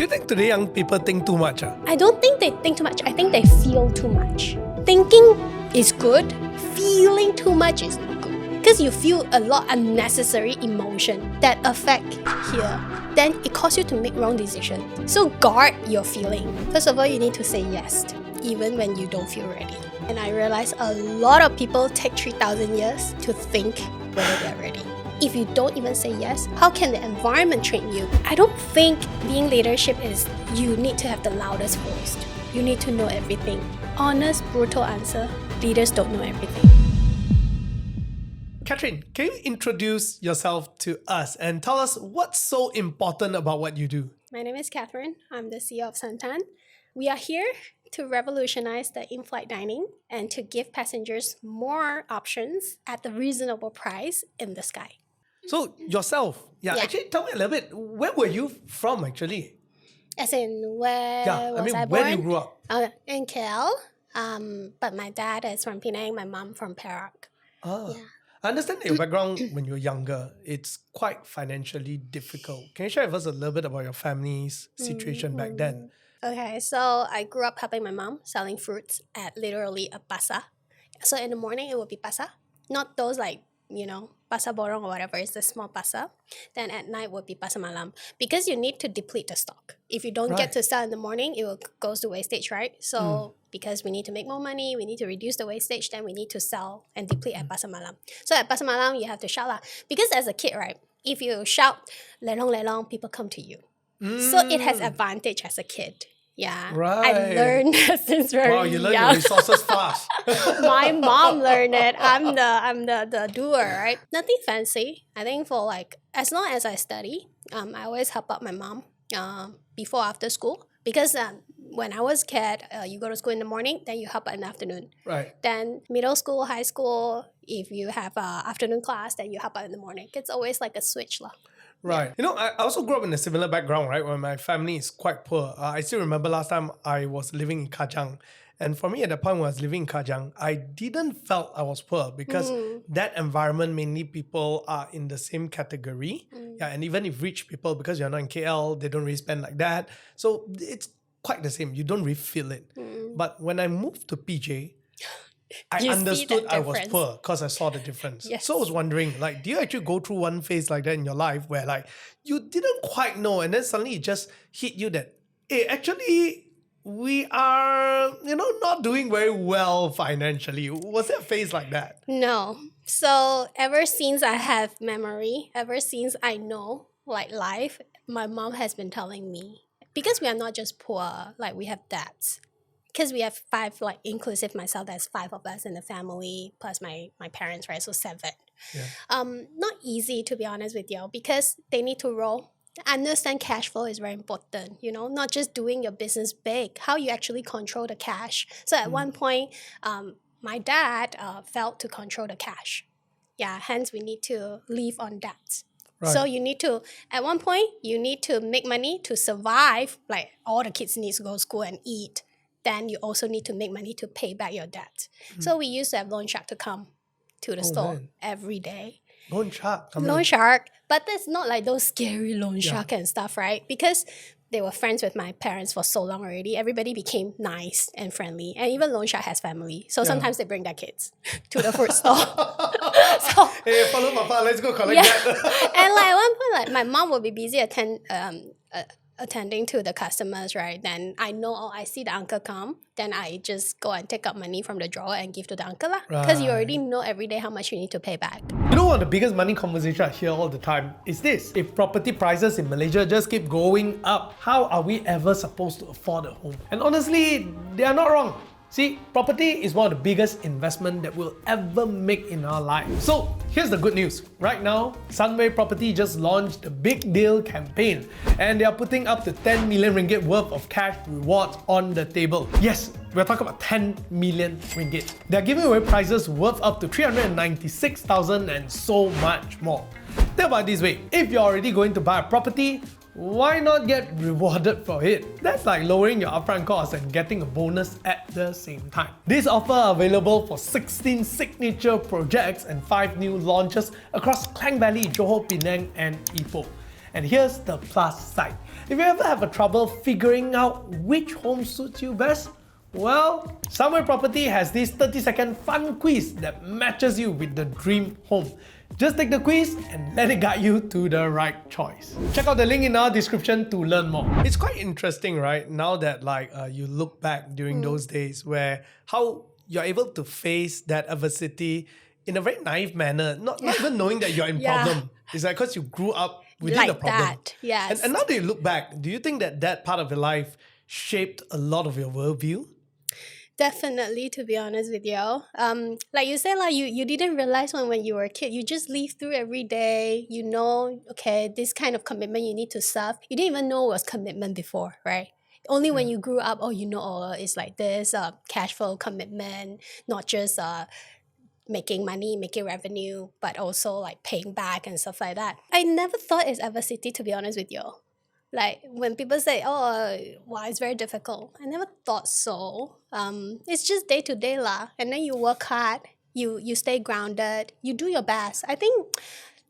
you think today young people think too much? I don't think they think too much. I think they feel too much. Thinking is good. Feeling too much is not good. Because you feel a lot unnecessary emotion that affect here. Then it causes you to make wrong decision. So guard your feeling. First of all, you need to say yes, even when you don't feel ready. And I realize a lot of people take 3,000 years to think whether they're ready. If you don't even say yes, how can the environment train you? I don't think being leadership is you need to have the loudest voice. You need to know everything. Honest, brutal answer, leaders don't know everything. Catherine, can you introduce yourself to us and tell us what's so important about what you do? My name is Catherine. I'm the CEO of Santan. We are here to revolutionize the in-flight dining and to give passengers more options at a reasonable price in the sky. So yourself, actually tell me a little bit, where were you from actually? As in, where was I born? Where you grew up? In KL. But my dad is from Penang, my mom from Perak. I understand that your background when you were younger, it's quite financially difficult. Can you share with us a little bit about your family's situation back then? Okay, so I grew up helping my mom selling fruits at literally a pasar. So in the morning, it would be pasar. Not those pasar borong or whatever, it's the small pasar. Then at night would be Pasar Malam. Because you need to deplete the stock. If you don't get to sell in the morning, it will goes to wastage, right? So because we need to make more money, we need to reduce the wastage, then we need to sell and deplete at Pasar Malam. So at Pasar Malam, you have to shout lah. Because as a kid, right, if you shout, lelong lelong, people come to you. So it has advantage as a kid. Yeah, I learned that since very young. Wow, you learn your resources fast. My mom learned it. I'm the doer, right? Nothing fancy. I think for as long as I study, I always help out my mom before after school because when I was a kid, you go to school in the morning, then you help out in the afternoon. Right. Then middle school, high school, if you have afternoon class, then you help out in the morning. It's always like a switch lah. Right. You know, I also grew up in a similar background, right? Where my family is quite poor. I still remember last time I was living in Kajang. And for me, at the point when I was living in Kajang, I didn't felt I was poor because that environment, mainly people are in the same category. Yeah, and even if rich people, because you're not in KL, they don't really spend like that. So it's quite the same. You don't really feel it. But when I moved to PJ, I understood I was poor because I saw the difference. Yes. So I was wondering, do you actually go through one phase like that in your life where you didn't quite know and then suddenly it just hit you that, hey, actually we are, not doing very well financially. Was there a phase like that? No. So ever since I have memory, ever since I know life, my mom has been telling me, because we are not just poor, we have debts. Because we have 5, inclusive myself, there's 5 of us in the family, plus my parents, right? So 7. Yeah. Not easy, to be honest with you, because they need to roll. Understand cash flow is very important, not just doing your business big, how you actually control the cash. So at one point, my dad failed to control the cash. Yeah, hence we need to live on debts. Right. So you need to, at one point, you need to make money to survive, all the kids need to go to school and eat. Then you also need to make money to pay back your debt. So we used to have loan shark to come to the store every day. Loan shark? Loan shark. But it's not like those scary loan shark and stuff, right? Because they were friends with my parents for so long already. Everybody became nice and friendly. And even loan shark has family. So sometimes they bring their kids to the fruit store. Hey, follow Papa, let's go collect that. And at one point, my mom would be busy attending to the customers, right? Then I know, I see the uncle come, then I just go and take out money from the drawer and give to the uncle lah. Because you already know every day how much you need to pay back. You know what the biggest money conversation I hear all the time is this. If property prices in Malaysia just keep going up, how are we ever supposed to afford a home? And honestly, they are not wrong. See, property is one of the biggest investments that we'll ever make in our lives. So here's the good news. Right now, Sunway Property just launched the Big Deal campaign and they are putting up to 10 million ringgit worth of cash rewards on the table. Yes, we're talking about 10 million ringgit. They're giving away prizes worth up to 396,000 and so much more. Think about it this way. If you're already going to buy a property, why not get rewarded for it? That's like lowering your upfront costs and getting a bonus at the same time. This offer is available for 16 signature projects and 5 new launches across Klang Valley, Johor, Penang and Ipoh. And here's the plus side. If you ever have a trouble figuring out which home suits you best, well, Sunway Property has this 30-second fun quiz that matches you with the dream home. Just take the quiz and let it guide you to the right choice. Check out the link in our description to learn more. It's quite interesting, right? Now that you look back during those days where how you're able to face that adversity in a very naive manner, not even knowing that you're in problem. It's like because you grew up within like the problem. that, yes. And now that you look back, do you think that that part of your life shaped a lot of your worldview? Definitely, to be honest with you. Like you said, you didn't realize when you were a kid, you just live through every day, you know, okay, this kind of commitment you need to serve. You didn't even know it was commitment before, right? Only when you grew up, it's like this cash flow commitment, not just making money, making revenue, but also like paying back and stuff like that. I never thought it's adversity, to be honest with you. Like when people say, it's very difficult. I never thought so. It's just day to day lah. And then you work hard, you stay grounded, you do your best. I think,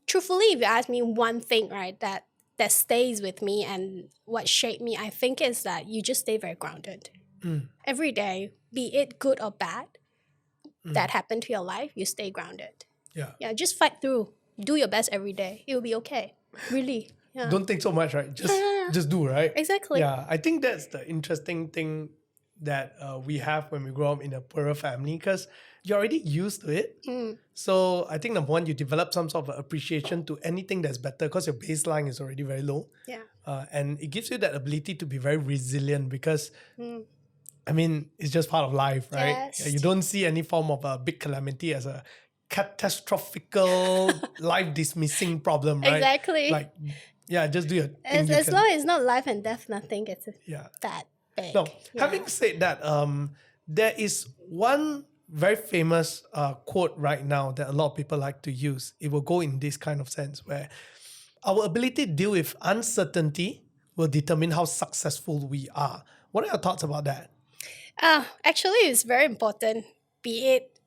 truthfully, if you ask me one thing, right, that stays with me and what shaped me, I think is that you just stay very grounded. Every day, be it good or bad, that happened to your life, you stay grounded. Yeah, just fight through. Do your best every day. It will be okay. Really. Yeah. Don't think so much, right? Just do, right? Exactly. Yeah, I think that's the interesting thing that we have when we grow up in a poorer family because you're already used to it. So I think number one, you develop some sort of appreciation to anything that's better because your baseline is already very low. Yeah. And it gives you that ability to be very resilient because I mean, it's just part of life, right? Yes. Yeah, you don't see any form of a big calamity as a catastrophical, life-dismissing problem, right? Exactly. Like, yeah, just do your thing. As long as it's not life and death, nothing gets that big. No, having said that, there is one very famous quote right now that a lot of people like to use. It will go in this kind of sense where our ability to deal with uncertainty will determine how successful we are. What are your thoughts about that? Actually, it's very important. Be it,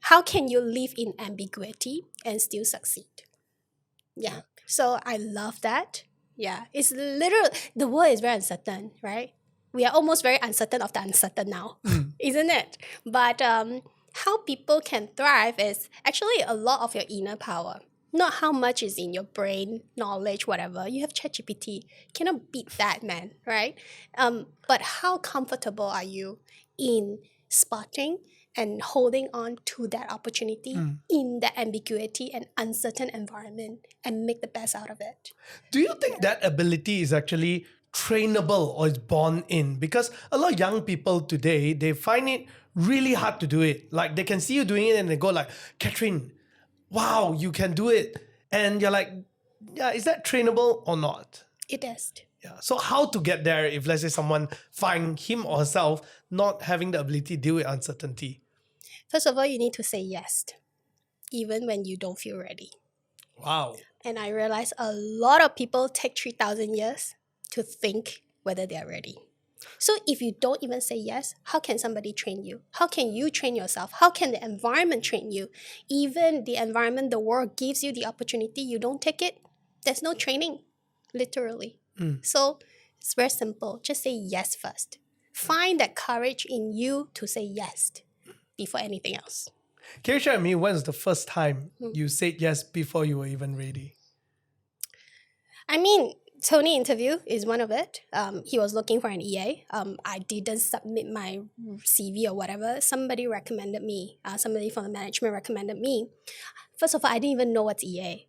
how can you live in ambiguity and still succeed? Yeah. So I love that. Yeah. It's literal. The world is very uncertain, right? We are almost very uncertain of the uncertain now, isn't it? But how people can thrive is actually a lot of your inner power. Not how much is in your brain, knowledge, whatever. You have ChatGPT. Cannot beat that, man, right? But how comfortable are you in spotting and holding on to that opportunity in the ambiguity and uncertain environment and make the best out of it? Do you think that ability is actually trainable or is born in? Because a lot of young people today, they find it really hard to do it. Like they can see you doing it and they go like, Catherine, wow, you can do it. And you're like, yeah, is that trainable or not? It is. Yeah. So how to get there if, let's say, someone find him or herself not having the ability to deal with uncertainty? First of all, you need to say yes, even when you don't feel ready. Wow. And I realize a lot of people take 3,000 years to think whether they're ready. So if you don't even say yes, how can somebody train you? How can you train yourself? How can the environment train you? Even the environment, the world gives you the opportunity, you don't take it, there's no training, literally. So it's very simple. Just say yes first. Find that courage in you to say yes before anything else. Can you share with me when was the first time you said yes before you were even ready? I mean, Tony interview is one of it. He was looking for an EA. I didn't submit my CV or whatever. Somebody recommended me. Somebody from the management recommended me. First of all, I didn't even know what's EA.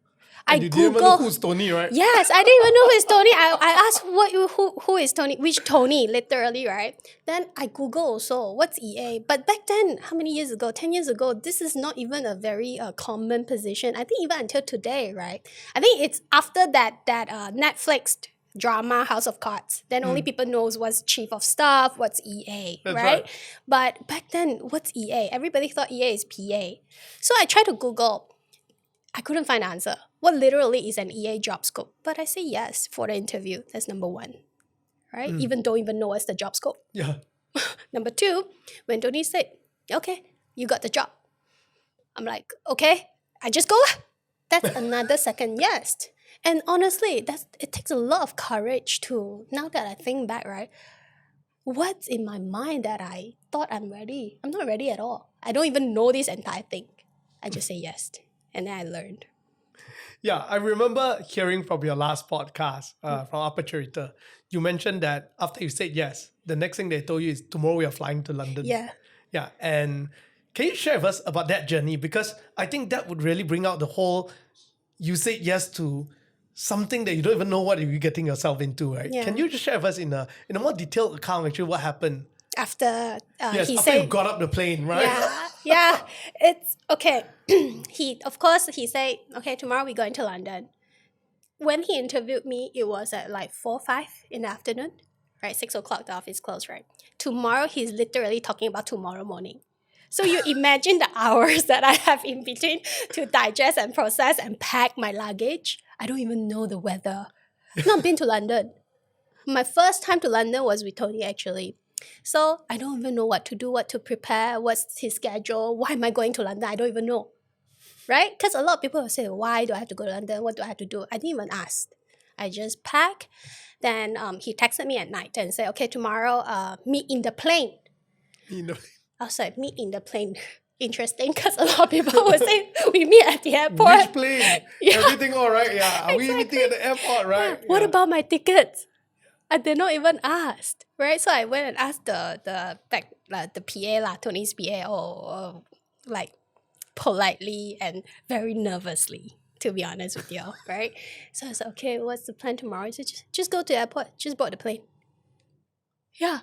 You didn't even know who's Tony, right? Yes, I didn't even know who is Tony. I asked who is Tony, which Tony, literally, right? Then I Google also, what's EA? But back then, how many years ago? 10 years ago, this is not even a very common position. I think even until today, right? I think it's after that Netflix drama House of Cards. Then only people knows what's chief of staff, what's EA, right? But back then, what's EA? Everybody thought EA is PA. So I tried to Google. I couldn't find an answer. What literally is an EA job scope? But I say yes for the interview. That's number one, right? Even don't even know what's the job scope. Yeah. Number two, when Tony said, okay, you got the job. I'm like, okay, I just go. That's another second yes. And honestly, it takes a lot of courage to, now that I think back, right? What's in my mind that I thought I'm ready? I'm not ready at all. I don't even know this entire thing. I just say yes. And then I learned. Yeah, I remember hearing from your last podcast from Aperture. You mentioned that after you said yes, the next thing they told you is tomorrow we are flying to London. Yeah. Yeah. And can you share with us about that journey? Because I think that would really bring out the whole, you said yes to something that you don't even know what you're getting yourself into, right? Yeah. Can you just share with us in a more detailed account actually what happened? After Yes, he after said, you got up the plane, right? yeah, it's okay. He said, okay, tomorrow we're going to London. When he interviewed me, it was at like 4-5 in the afternoon, right? 6 o'clock, the office closed, right? Tomorrow, he's literally talking about tomorrow morning. So you imagine the hours that I have in between to digest and process and pack my luggage. I don't even know the weather. I've not been to London. My first time to London was with Tony, actually. So I don't even know what to do, what to prepare, what's his schedule, why am I going to London? I don't even know. Right? Because a lot of people will say, why do I have to go to London? What do I have to do? I didn't even ask. I just pack. Then he texted me at night and said, okay, tomorrow, meet in the plane. I was like, meet in the plane. Interesting, because a lot of people would say, we meet at the airport. Which plane? Yeah. Everything all right? Yeah. Are we meeting at the airport, right? What about my tickets? I did not even ask, right? So I went and asked the PA, Tony's PA, like politely and very nervously, to be honest with you, right? So I said, okay, what's the plan tomorrow? He said, just go to the airport, just board the plane. Yeah.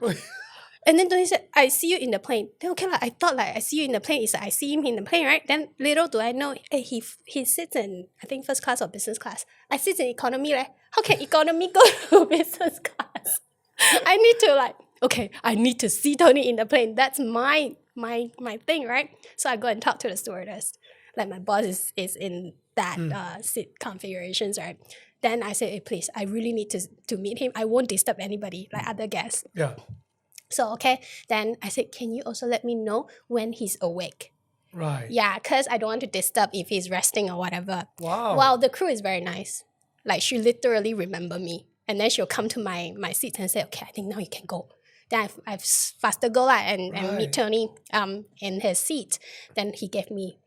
And then Tony said, I see you in the plane. Then okay, I thought I see you in the plane. It's like I see him in the plane, right? Then little do I know, he sits in, I think, first class or business class. I sit in economy, right? How can economy go to business class? I need to see Tony in the plane. That's my thing, right? So I go and talk to the stewardess. Like my boss is in that seat configurations, right? Then I say, hey, please, I really need to meet him. I won't disturb anybody like other guests. Yeah. So, okay, then I said, can you also let me know when he's awake? Right. Yeah, because I don't want to disturb if he's resting or whatever. Wow. Well, the crew is very nice. Like, she literally remember me. And then she'll come to my seat and say, okay, I think now you can go. Then I've faster go and meet Tony in his seat. Then he gave me,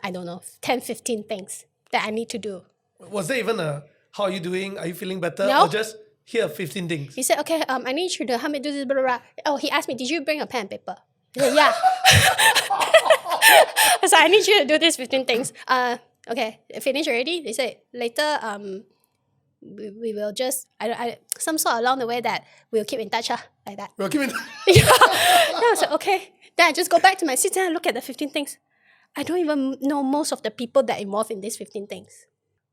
I don't know, 10, 15 things that I need to do. Was there even a, how are you doing? Are you feeling better? No. Or just, here are 15 things? He said, okay, I need you to help me do this, blah, blah, blah. Oh, he asked me, did you bring a pen and paper? I said, yeah. So I need you to do these 15 things. Okay, finish already? They said, later, we will just, some sort along the way that we'll keep in touch, like that. We'll keep in touch. Yeah. Then I was like, okay. Then I just go back to my seat and I look at the 15 things. I don't even know most of the people that are involved in these 15 things.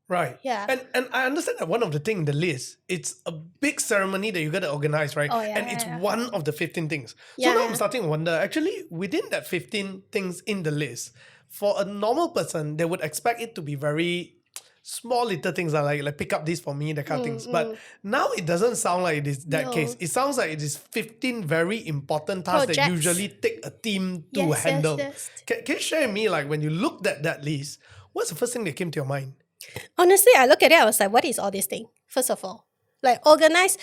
Right. Yeah. And I understand that one of the things in the list, it's a big ceremony that you got to organize, right? Oh, yeah, and it's yeah. one of the 15 things. So Yeah, now yeah. I'm starting to wonder, actually, within that 15 things in the list, for a normal person, they would expect it to be very small little things like pick up this for me, that kind of things. But now it doesn't sound like it is that No. case. It sounds like it is 15 very important tasks that Projects. usually take a team to Yes, handle. yes. Can you share with me, like when you looked at that list, what's the first thing that came to your mind? Honestly, I look at it, I was like, what is all this thing? First of all, like organize,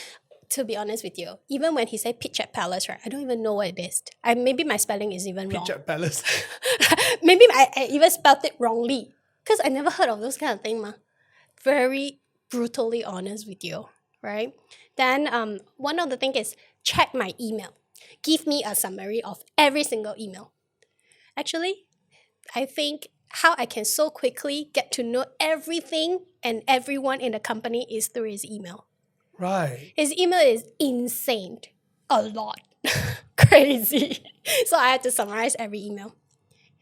to be honest with you, even when he said pitch at palace, right? I don't even know what it is. Maybe my spelling is even wrong. Pitch at Palace. Maybe I even spelled it wrongly. Because I never heard of those kind of thing, ma. Very brutally honest with you, right? Then one of the things is check my email. Give me a summary of every single email. Actually, I think how I can so quickly get to know everything and everyone in the company is through his email. Right. His email is insane. A lot. Crazy. So I had to summarize every email.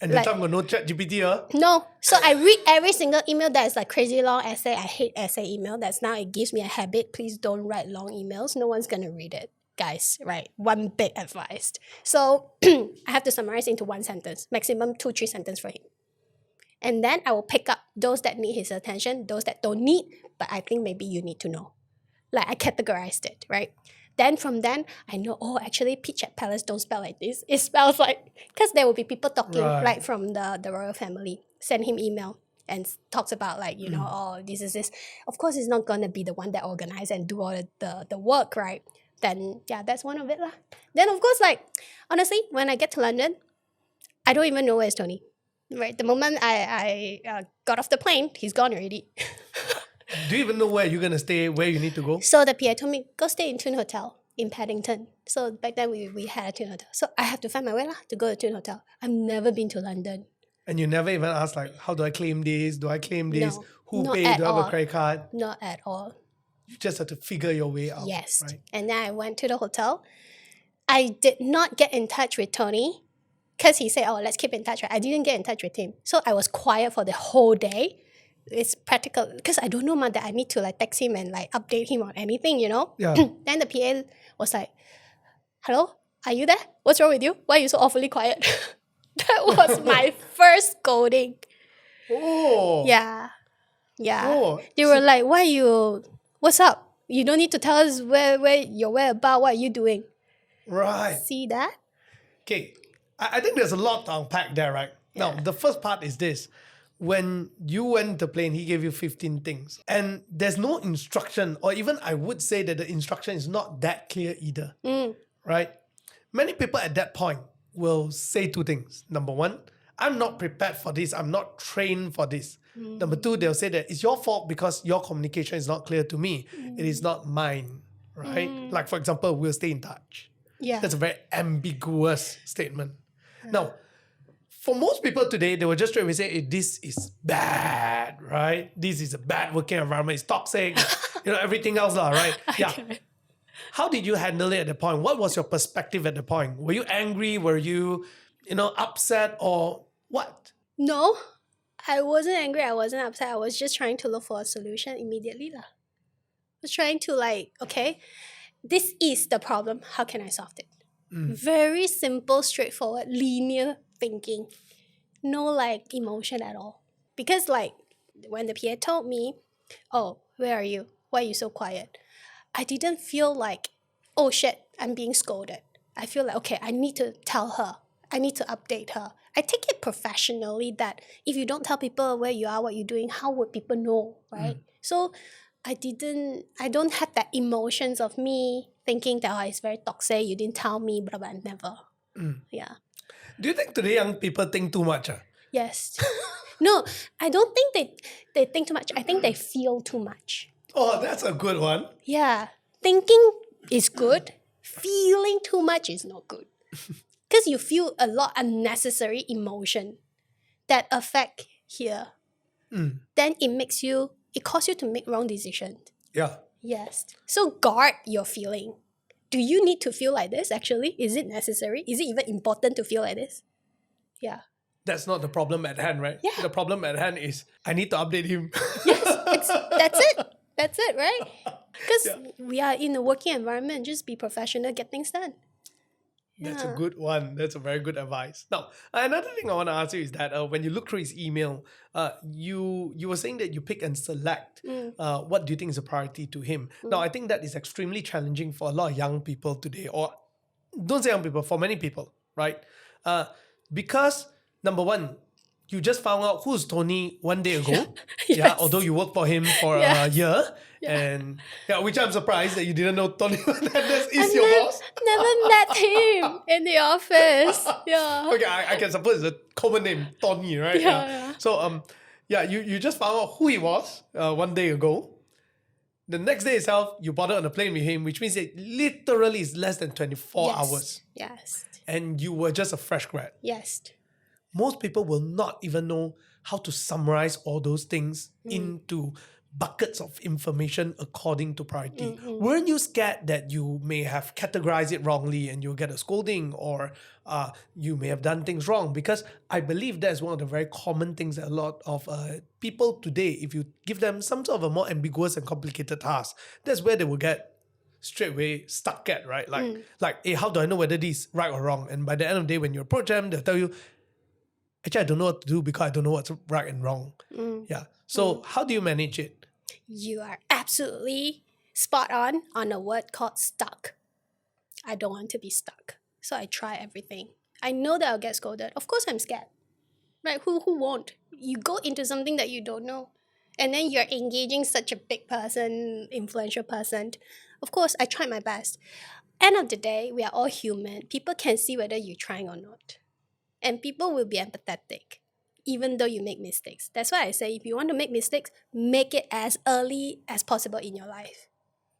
And that time got no chat GPT, No. So I read every single email that is like crazy long essay. I hate essay email. That's now it gives me a habit. Please don't write long emails. No one's going to read it. Guys, right? One big advice. So I have to summarize into one sentence. Maximum 2-3 sentences for him. And then I will pick up those that need his attention, those that don't need, but I think maybe you need to know. Like I categorized it, right? Then from then, I know, oh, actually, pitch at palace don't spell like this. It spells like, because there will be people talking, Right. like from the royal family. Send him email. and talks about like, you know, oh, this is this. Of course, it's not going to be the one that organize and do all the work, right? Then, yeah, that's one of it lah. Then, of course, like, honestly, when I get to London, I don't even know where's Tony. Right, the moment I got off the plane, he's gone already. Do you even know where you're going to stay, where you need to go? So the PA told me, go stay in Twin Hotel in Paddington. So back then we had a Twin Hotel. So I have to find my way lah to go to Twin Hotel. I've never been to London. And you never even asked like, how do I claim this? Do I claim this? No, Who not pays? at Do I have a all. credit card? Not at all. You just have to figure your way out. Yes. Right? And then I went to the hotel. I did not get in touch with Tony because he said, oh, let's keep in touch. Right? I didn't get in touch with him. So I was quiet for the whole day. It's practical because I don't know man, that I need to like text him and like update him on anything, you know? Yeah. Then the PA was like, hello, are you there? What's wrong with you? Why are you so awfully quiet? That was my first scolding. Oh. Yeah. Yeah. Oh, They were like, what's up? You don't need to tell us where your whereabouts, what are you doing? Right. See that? Okay. I think there's a lot to unpack there, right? Now, Yeah. the first part is this. When you went to plane, he gave you 15 things. And there's no instruction, or even I would say that the instruction is not that clear either. Right? Many people at that point will say two things. Number one, I'm not prepared for this. I'm not trained for this. Number two, they'll say that it's your fault because your communication is not clear to me. It is not mine. Right? Like, for example, we'll stay in touch. Yeah. That's a very ambiguous statement. Now, for most people today, they will just straight away say, this is bad, right? This is a bad working environment. It's toxic. Everything else, right? Yeah. Okay. How did you handle it at the point? What was your perspective at the point? Were you angry? Were you, upset or what? No, I wasn't angry. I wasn't upset. I was just trying to look for a solution immediately lah. I was trying to like, okay, this is the problem. How can I solve it? Very simple, straightforward, linear thinking. No like emotion at all. Because like when the PA told me, oh, where are you? Why are you so quiet? I didn't feel like, oh shit, I'm being scolded. I feel like, okay, I need to tell her. I need to update her. I take it professionally that if you don't tell people where you are, what you're doing, how would people know, right? So I don't have that emotions of me thinking that, oh, it's very toxic, you didn't tell me, blah, blah, never. Yeah. Do you think today young people think too much? Yes. No, I don't think they think too much. I think they feel too much. Oh, that's a good one. Yeah. Thinking is good. Feeling too much is not good. Because you feel a lot unnecessary emotion that affect here. Then it causes you to make wrong decisions. Yeah. Yes. So guard your feeling. Do you need to feel like this actually? Is it necessary? Is it even important to feel like this? Yeah. That's not the problem at hand, right? Yeah. The problem at hand is I need to update him. Yes. That's it. That's it, right? Because we are in a working environment. Just be professional, get things done. That's a good one. That's a very good advice. Now, another thing I want to ask you is that when you look through his email, you were saying that you pick and select what do you think is a priority to him. Now, I think that is extremely challenging for a lot of young people today, or don't say young people, for many people, right? Because number one, you just found out who's Tony one day ago. Yeah, although you worked for him for a year. And which I'm surprised that you didn't know Tony Fernandez is your boss. Never met him in the office. Yeah. Okay, I can suppose it's a common name, Tony, right? Yeah. So you just found out who he was one day ago. The next day itself, you boarded on a plane with him, which means it literally is less than 24 hours. Yes. And you were just a fresh grad. Yes. Most people will not even know how to summarize all those things into buckets of information according to priority. Weren't you scared that you may have categorized it wrongly and you'll get a scolding, or you may have done things wrong? Because I believe that's one of the very common things that a lot of people today, if you give them some sort of a more ambiguous and complicated task, that's where they will get straight away stuck at, right? Like, hey, how do I know whether this is right or wrong? And by the end of the day, when you approach them, they'll tell you, actually, I don't know what to do because I don't know what's right and wrong. Yeah. So how do you manage it? You are absolutely spot on a word called stuck. I don't want to be stuck. So I try everything. I know that I'll get scolded. Of course I'm scared. right? Who won't? You go into something that you don't know, and then you're engaging such a big person, influential person. Of course, I tried my best. End of the day, we are all human. People can see whether you're trying or not, and people will be empathetic, even though you make mistakes. That's why I say if you want to make mistakes, make it as early as possible in your life,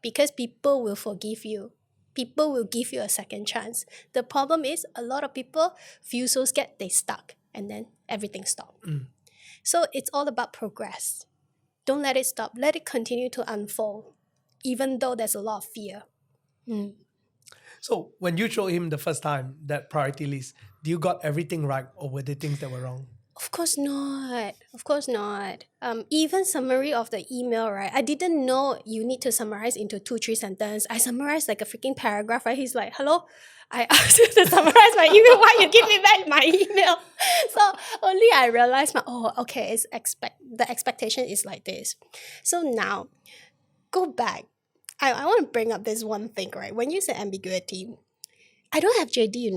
because people will forgive you. People will give you a second chance. The problem is a lot of people feel so scared they stuck, and then everything stops. So it's all about progress. Don't let it stop. Let it continue to unfold, even though there's a lot of fear. So when you showed him the first time that priority list, do you got everything right, or were there things that were wrong? Of course not. Of course not. Even summary of the email, right? I didn't know you need to summarize into 2-3 sentences. I summarized like a freaking paragraph, right? He's like, hello? I asked you to summarize my email. Why you give me back my email? So only I realized okay, the expectation is like this. So now, go back. I want to bring up this one thing, right? When you say ambiguity, I don't have JD,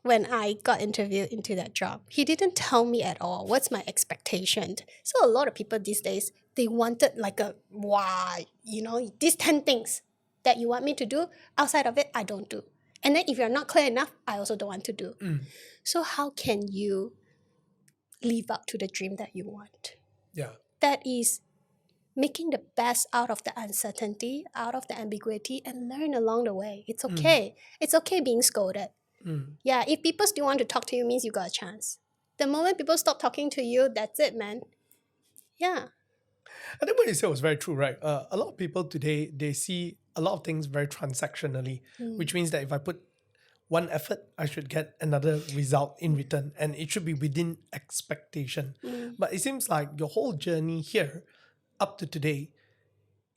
when I got interviewed into that job. He didn't tell me at all what's my expectation. So a lot of people these days, they wanted like these 10 things that you want me to do. Outside of it, I don't do. And then if you're not clear enough, I also don't want to do. So how can you live up to the dream that you want? Yeah. That is making the best out of the uncertainty, out of the ambiguity, and learn along the way. It's okay. It's okay being scolded. Yeah, if people still want to talk to you, means you got a chance. The moment people stop talking to you, that's it, man. Yeah. I think what you said was very true, right? A lot of people today, they see a lot of things very transactionally, which means that if I put one effort, I should get another result in return, and it should be within expectation. But it seems like your whole journey here up to today,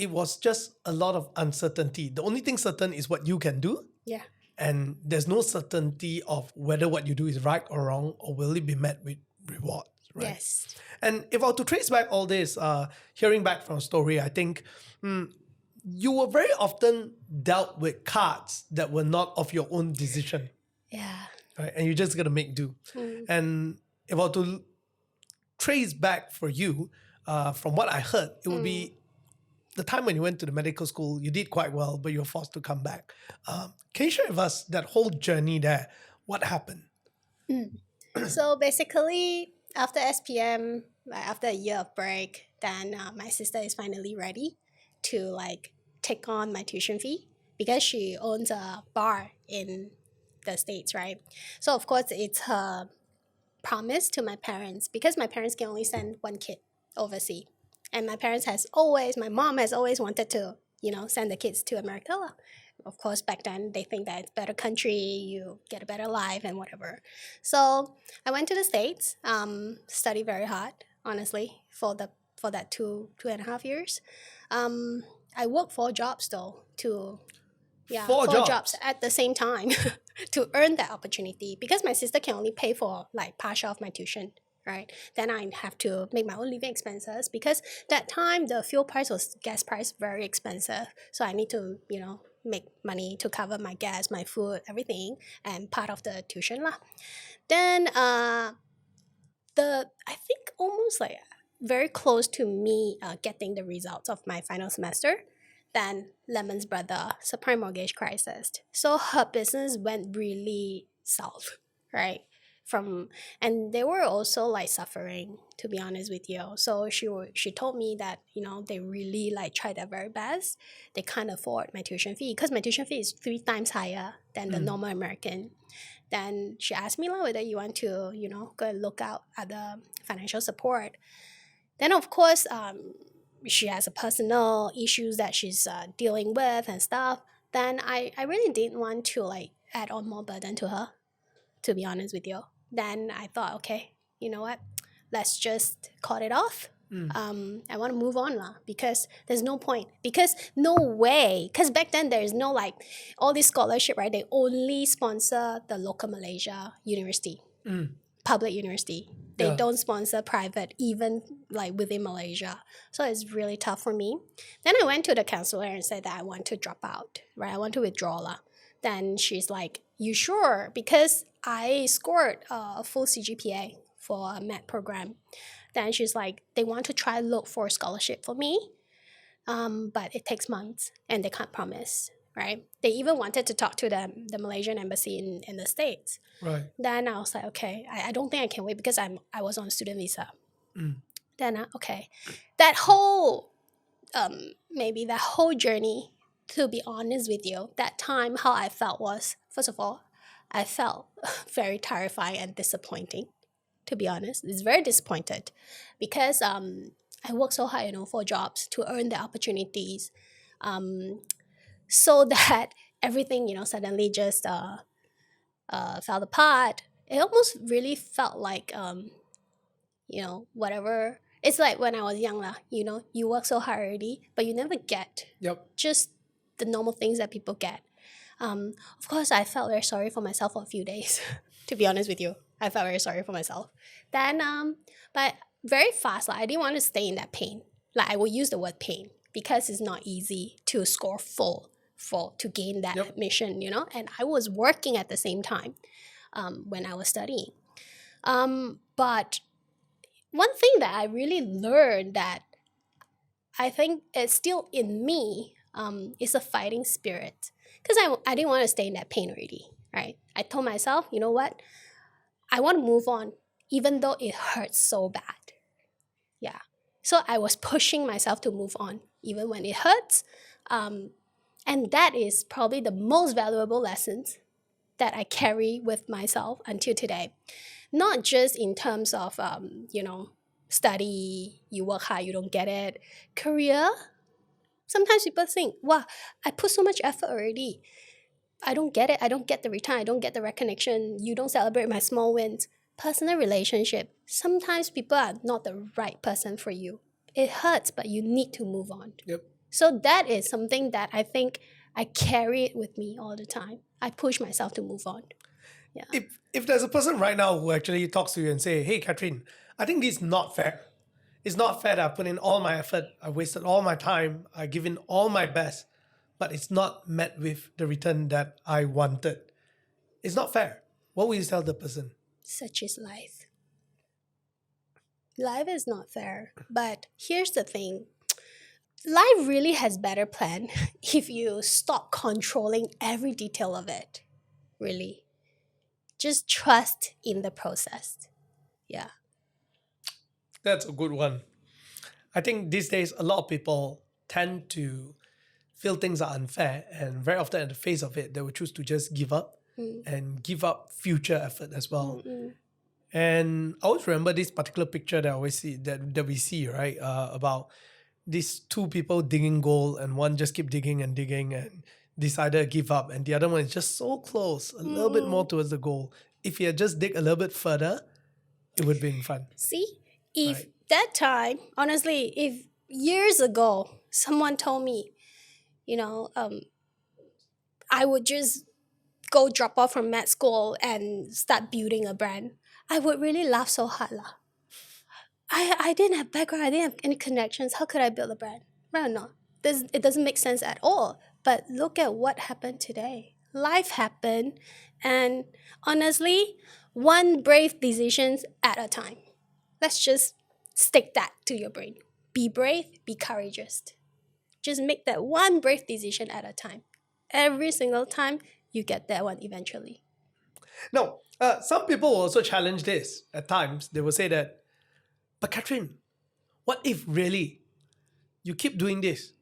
it was just a lot of uncertainty. The only thing certain is what you can do. Yeah. And there's no certainty of whether what you do is right or wrong, or will it be met with rewards, right? Yes. And if I were to trace back all this, hearing back from a story, I think you were very often dealt with cards that were not of your own decision. Yeah. Right? And you just got to make do. And if I were to trace back for you, from what I heard, it would be the time when you went to the medical school, you did quite well, but you were forced to come back. Can you share with us that whole journey there? What happened? So basically, after SPM, after a year of break, then my sister is finally ready to take on my tuition fee, because she owns a bar in the States, right? So of course, it's her promise to my parents, because my parents can only send one kid overseas. And my mom has always wanted to, send the kids to America. Of course, back then, they think that it's a better country, you get a better life and whatever. So I went to the States, studied very hard, honestly, for that 2.5 years. I worked 4 jobs though, four jobs at the same time to earn that opportunity, because my sister can only pay for partial of my tuition. Right, then I have to make my own living expenses, because that time the gas price very expensive. So I need to, make money to cover my gas, my food, everything, and part of the tuition lah. Then I think almost very close to me getting the results of my final semester, then Lemon's brother, subprime mortgage crisis. So her business went really south, right? And they were also suffering, to be honest with you. So she told me that they really tried their very best. They can't afford my tuition fee, because my tuition fee is 3 times higher than the normal American. Then she asked me whether you want to go and look out at the financial support. Then of course she has a personal issues that she's dealing with and stuff. Then I really didn't want to add on more burden to her, to be honest with you. Then I thought, okay, you know what? Let's just cut it off. I want to move on lah, because there's no point. Because no way. Because back then there is no all this scholarship, right? They only sponsor the local Malaysia university, public university. They don't sponsor private, even within Malaysia. So it's really tough for me. Then I went to the counselor and said that I want to drop out, right? I want to withdraw lah. Then she's like, you sure? Because I scored a full CGPA for a MET program. Then she's like, they want to try look for a scholarship for me, but it takes months and they can't promise, right? They even wanted to talk to the Malaysian embassy in the States. Right. Then I was like, okay, I don't think I can wait because I was on student visa. Then okay, that whole maybe that whole journey, to be honest with you, that time how I felt was, first of all, I felt very terrifying and disappointing. To be honest, it's very disappointed because I worked so hard, for jobs to earn the opportunities, so that everything, suddenly just fell apart. It almost really felt like whatever. It's like when I was young, you work so hard already, but you never get just the normal things that people get. Of course, I felt very sorry for myself for a few days, to be honest with you. I felt very sorry for myself. Then, but very fast, I didn't want to stay in that pain. I will use the word pain because it's not easy to score full to gain that admission, and I was working at the same time when I was studying. But one thing that I really learned that I think is still in me is a fighting spirit. Because I didn't want to stay in that pain already, right? I told myself, you know what? I want to move on, even though it hurts so bad. Yeah. So I was pushing myself to move on, even when it hurts. And that is probably the most valuable lessons that I carry with myself until today. Not just in terms of, study, you work hard, you don't get it. Career, sometimes people think, wow, I put so much effort already. I don't get it. I don't get the return. I don't get the recognition. You don't celebrate my small wins. Personal relationship, sometimes people are not the right person for you. It hurts, but you need to move on. Yep. So that is something that I think I carry it with me all the time. I push myself to move on. Yeah. If there's a person right now who actually talks to you and say, hey, Catherine, I think this is not fair. It's not fair that I've put in all my effort. I wasted all my time. I've given all my best, but it's not met with the return that I wanted. It's not fair. What will you tell the person? Such is life. Life is not fair. But here's the thing. Life really has better plan if you stop controlling every detail of it. Really. Just trust in the process. Yeah. That's a good one. I think these days a lot of people tend to feel things are unfair, and very often at the face of it, they will choose to just give up and give up future effort as well. And I always remember this particular picture that I always see that we see, right? About these two people digging gold, and one just keep digging and decided to give up, and the other one is just so close, a little bit more towards the goal. If you had just dig a little bit further, it would be fun. See, if that time, honestly, if years ago someone told me, I would just go drop off from med school and start building a brand, I would really laugh so hard. I didn't have background, I didn't have any connections. How could I build a brand? Right or not? It doesn't make sense at all. But look at what happened today. Life happened, and honestly, one brave decision at a time. Let's just stick that to your brain. Be brave, be courageous. Just make that one brave decision at a time. Every single time, you get that one eventually. No, some people will also challenge this at times. They will say that, but Catherine, what if really you keep doing this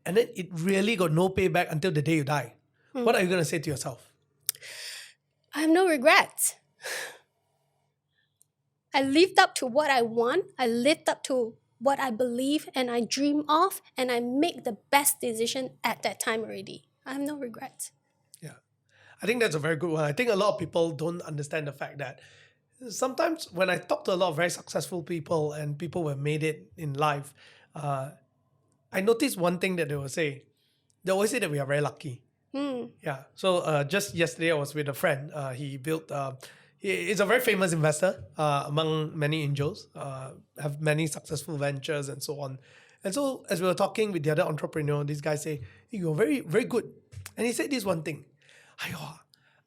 and then it really got no payback until the day you die? What are you going to say to yourself? I have no regrets. I lived up to what I want. I lived up to what I believe and I dream of, and I make the best decision at that time already. I have no regrets. Yeah, I think that's a very good one. I think a lot of people don't understand the fact that sometimes when I talk to a lot of very successful people and people who have made it in life, I noticed one thing that they will say. They always say that we are very lucky. Yeah. So just yesterday I was with a friend. He built... He's a very famous investor among many angels, have many successful ventures and so on. And so as we were talking with the other entrepreneur, this guy say, hey, you're very, very good. And he said this one thing,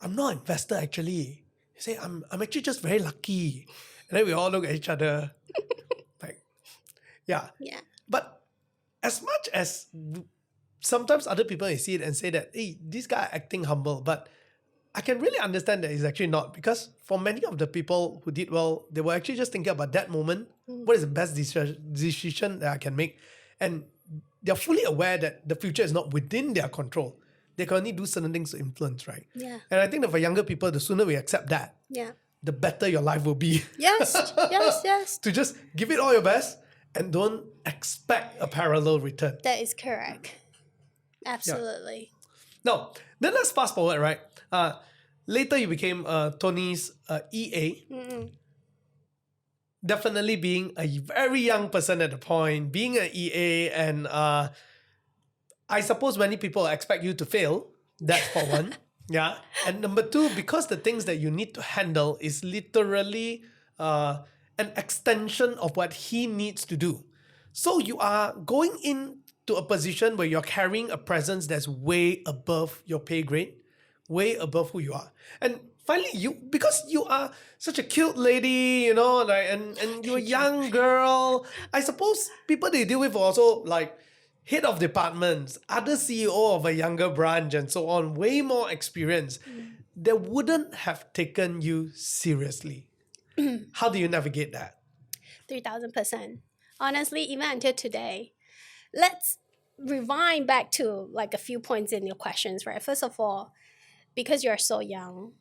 I'm not an investor actually. You say, I'm actually just very lucky. And then we all look at each other like, yeah. Yeah. But as much as sometimes other people may see it and say that, hey, this guy acting humble, but I can really understand that he's actually not, because for many of the people who did well, they were actually just thinking about that moment. What is the best decision that I can make? And they're fully aware that the future is not within their control. They can only do certain things to influence, right? Yeah. And I think that for younger people, the sooner we accept that, Yeah. the better your life will be. Yes. Yes. To just give it all your best and don't expect a parallel return. That is correct. Absolutely. Now, then let's fast forward, right? Later you became Tony's EA. Definitely being a very young person at the point, being an EA, and I suppose many people expect you to fail. That's for one. Yeah. And number two, because the things that you need to handle is literally an extension of what he needs to do. So you are going into a position where you're carrying a presence that's way above your pay grade, way above who you are. And finally, because you are such a cute lady, you know, like, and you're a young girl, I suppose people they deal with are also like head of departments, other CEO of a younger branch, and so on, way more experience. They wouldn't have taken you seriously. How do you navigate that? 3,000%. Honestly, even until today, let's rewind back to like a few points in your questions, right? First of all, because you're so young,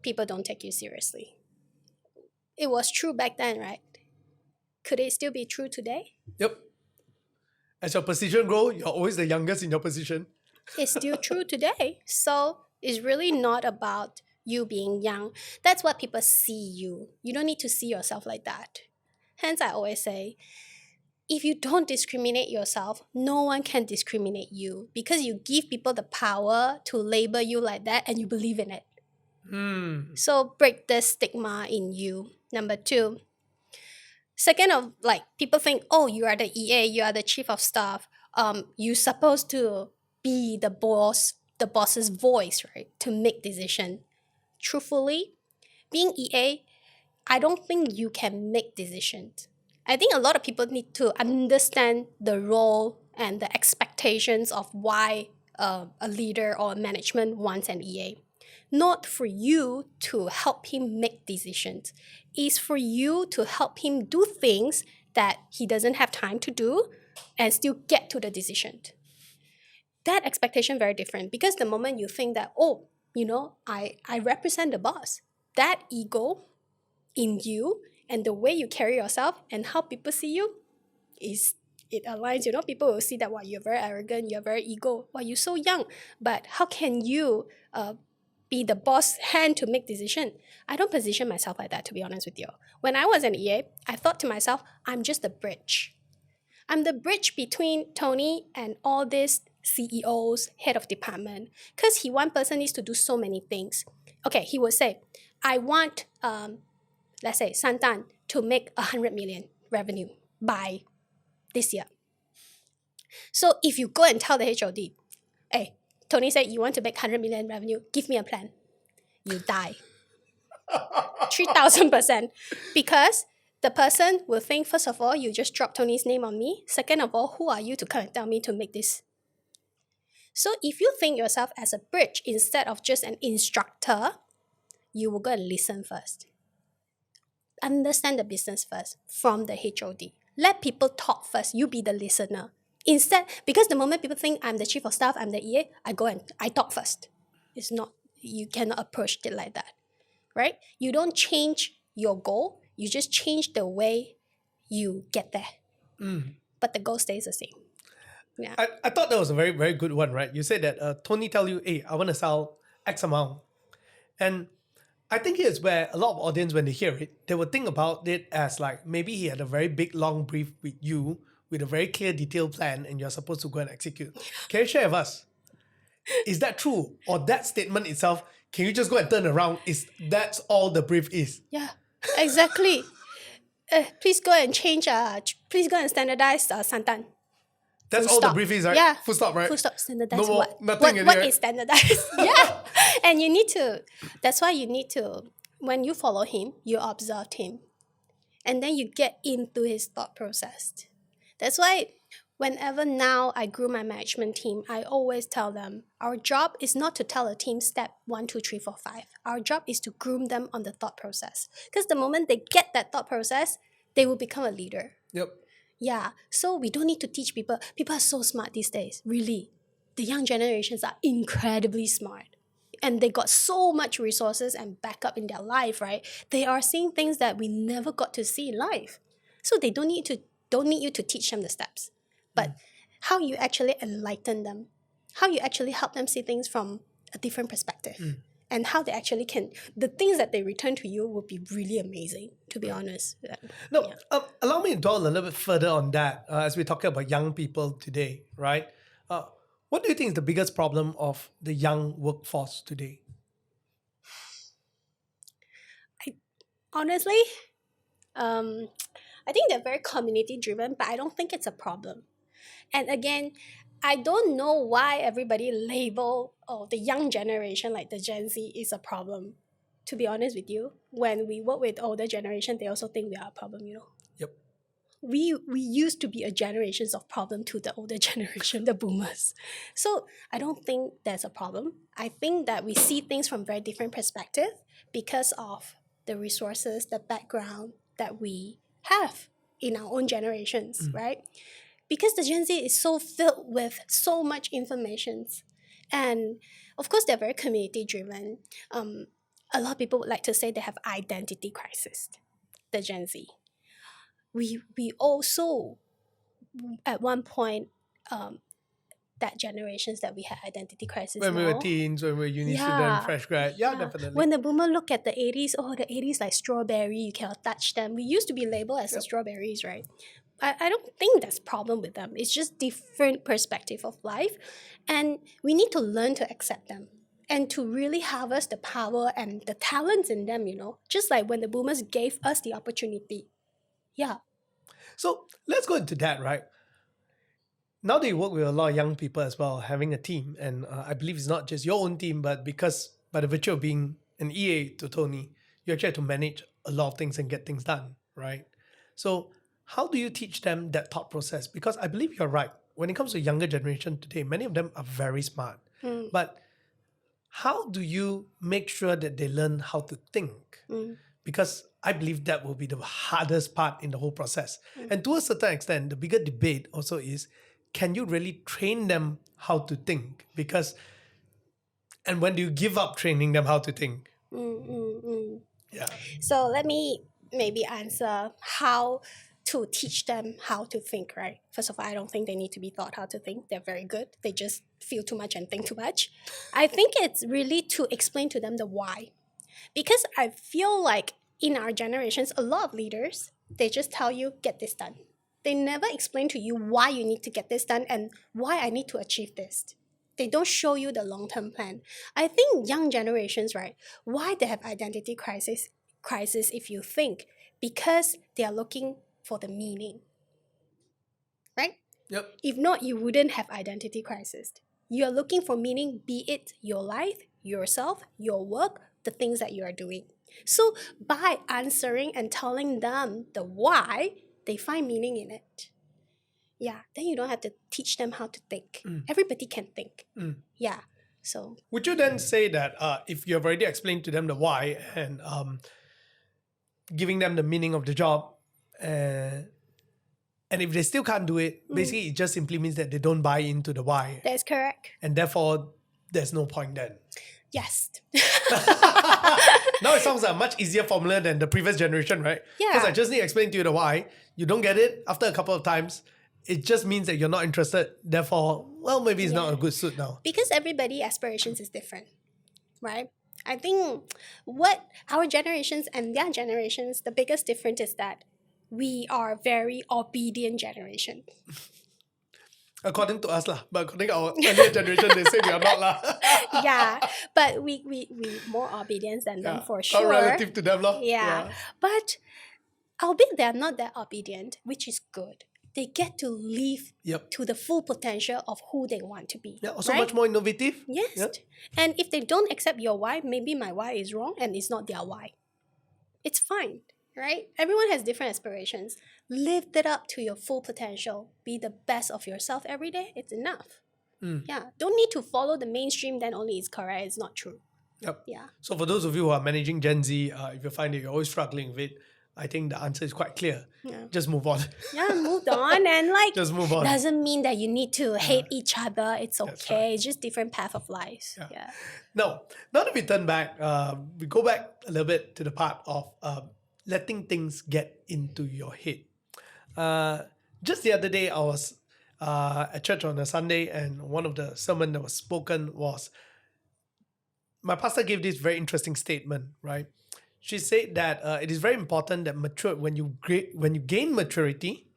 people don't take you seriously. It was true back then, right? Could it still be true today? Yep. As your position grows, you're always the youngest in your position. It's still true today. So it's really not about you being young. That's what people see you. You don't need to see yourself like that. Hence, I always say, if you don't discriminate yourself, no one can discriminate you, because you give people the power to label you like that and you believe in it. So break the stigma in you. Number two. Second of, like, people think, oh, you are the EA, you are the chief of staff. You're supposed to be the boss's voice, right? To make decision. Truthfully, being EA, I don't think you can make decisions. I think a lot of people need to understand the role and the expectations of why a leader or management wants an EA. Not for you to help him make decisions. It's for you to help him do things that he doesn't have time to do and still get to the decision. That expectation very different, because the moment you think that, oh, you know, I represent the boss, that ego in you and the way you carry yourself and how people see you, it aligns. You know, people will see that, wow, you're very arrogant, you're very ego, wow, you're so young, but how can you be the boss hand to make decision? I don't position myself like that, to be honest with you. When I was an EA, I thought to myself, I'm just the bridge. I'm the bridge between Tony and all these CEOs, head of department, because one person needs to do so many things. Okay, he will say, I want, let's say, Santan to make 100 million revenue by this year. So if you go and tell the HOD, hey, Tony said, you want to make 100 million revenue, give me a plan. You die. 3,000%. Because the person will think, first of all, you just dropped Tony's name on me. Second of all, who are you to come and tell me to make this? So if you think yourself as a bridge instead of just an instructor, you will go and listen first. Understand the business first from the HOD. Let people talk first. You be the listener. Instead, because the moment people think I'm the chief of staff, I'm the EA, I go and I talk first. It's not, you cannot approach it like that, right? You don't change your goal. You just change the way you get there. But the goal stays the same. Yeah. I thought that was a very, very good one, right? You said that Tony tell you, hey, I want to sell X amount. And I think here's where a lot of audience, when they hear it, they will think about it as like, maybe he had a very big, long brief with you, with a very clear, detailed plan, and you're supposed to go and execute. Can you share with us? Is that true? Or that statement itself, can you just go and turn around? That's all the brief is? Yeah, exactly. Please go and change, please go and standardize Santan. That's Full all stop. the brief is, right? Yeah. Full stop, right? Full stop, standardized. No more, what nothing what right? is standardized? Yeah. And you need to, that's why you need to when you follow him, you observe him, and then you get into his thought process. That's why whenever now I grew my management team, I always tell them our job is not to tell a team step 1, 2, 3, 4, 5. Our job is to groom them on the thought process. Because the moment they get that thought process, they will become a leader. Yep. Yeah, so we don't need to teach people. People are so smart these days, really. The young generations are incredibly smart. And they got so much resources and backup in their life, right? They are seeing things that we never got to see in life. So they don't need you to teach them the steps. But how you actually enlighten them, how you actually help them see things from a different perspective. And how they actually the things that they return to you will be really amazing, to be honest. No, allow me to dwell a little bit further on that as we're talking about young people today, right? What do you think is the biggest problem of the young workforce today? Honestly, I think they're very community driven, but I don't think it's a problem. And again, I don't know why everybody label the young generation, like the Gen Z, is a problem. To be honest with you, when we work with older generation, they also think we are a problem, Yep. We used to be a generations of problem to the older generation, the boomers. So I don't think there's a problem. I think that we see things from very different perspective because of the resources, the background that we have in our own generations, right? Because the Gen Z is so filled with so much information. And of course, they're very community driven. A lot of people would like to say they have identity crisis, the Gen Z. We also, at one point, that generations that we had identity crisis. When we were teens, when we were uni student, fresh grad. Yeah, definitely. When the boomer look at the 80s, the 80s like strawberry, you cannot touch them. We used to be labeled as the strawberries, right? I don't think that's a problem with them. It's just different perspective of life. And we need to learn to accept them and to really harvest the power and the talents in them, just like when the boomers gave us the opportunity. Yeah. So let's go into that, right? Now that you work with a lot of young people as well, having a team, and I believe it's not just your own team, but because by the virtue of being an EA to Tony, you actually have to manage a lot of things and get things done, right? So how do you teach them that thought process? Because I believe you're right. When it comes to younger generation today, many of them are very smart. But how do you make sure that they learn how to think? Because I believe that will be the hardest part in the whole process. And to a certain extent, the bigger debate also is, can you really train them how to think? And when do you give up training them how to think? Yeah. So let me maybe answer how to teach them how to think, right? First of all, I don't think they need to be taught how to think. They're very good. They just feel too much and think too much. I think it's really to explain to them the why. Because I feel like in our generations, a lot of leaders, they just tell you, get this done. They never explain to you why you need to get this done and why I need to achieve this. They don't show you the long-term plan. I think young generations, right, why they have identity crisis if you think, because they are looking for the meaning, right? Yep. If not, you wouldn't have identity crisis. You are looking for meaning, be it your life, yourself, your work, the things that you are doing. So by answering and telling them the why, they find meaning in it. Yeah, then you don't have to teach them how to think. Everybody can think. Yeah, so. Would you then say that if you have already explained to them the why and giving them the meaning of the job, and if they still can't do it, basically it just simply means that they don't buy into the why. That's correct. And therefore, there's no point then. Yes. Now it sounds like a much easier formula than the previous generation, right? Yeah. Because I just need to explain to you the why. You don't get it after a couple of times. It just means that you're not interested. Therefore, well, maybe it's not a good suit now. Because everybody's aspirations is different, right? I think what our generations and their generations, the biggest difference is that we are very obedient generation. According to us, but according to our earlier generation, they say we are not. Yeah, but we more obedient than them for sure. Not relative to them. Yeah. But albeit they are not that obedient, which is good. They get to live to the full potential of who they want to be. Yeah, also right? much more innovative. Yes. Yeah. And if they don't accept your why, maybe my why is wrong and it's not their why. It's fine, right? Everyone has different aspirations. Live it up to your full potential. Be the best of yourself every day. It's enough. Yeah. Don't need to follow the mainstream, then only it's correct. It's not true. Yep. Yeah. So for those of you who are managing Gen Z, if you find that you're always struggling with it, I think the answer is quite clear. Yeah. Just move on. Yeah, moved on. And like, Just move on. doesn't mean that you need to hate each other. It's That's okay. right. It's just different path of life. Yeah. Now that we turn back, we go back a little bit to the part of letting things get into your head. Just the other day, I was at church on a Sunday, and one of the sermon that was spoken was, my pastor gave this very interesting statement, right? She said that it is very important that when you gain maturity,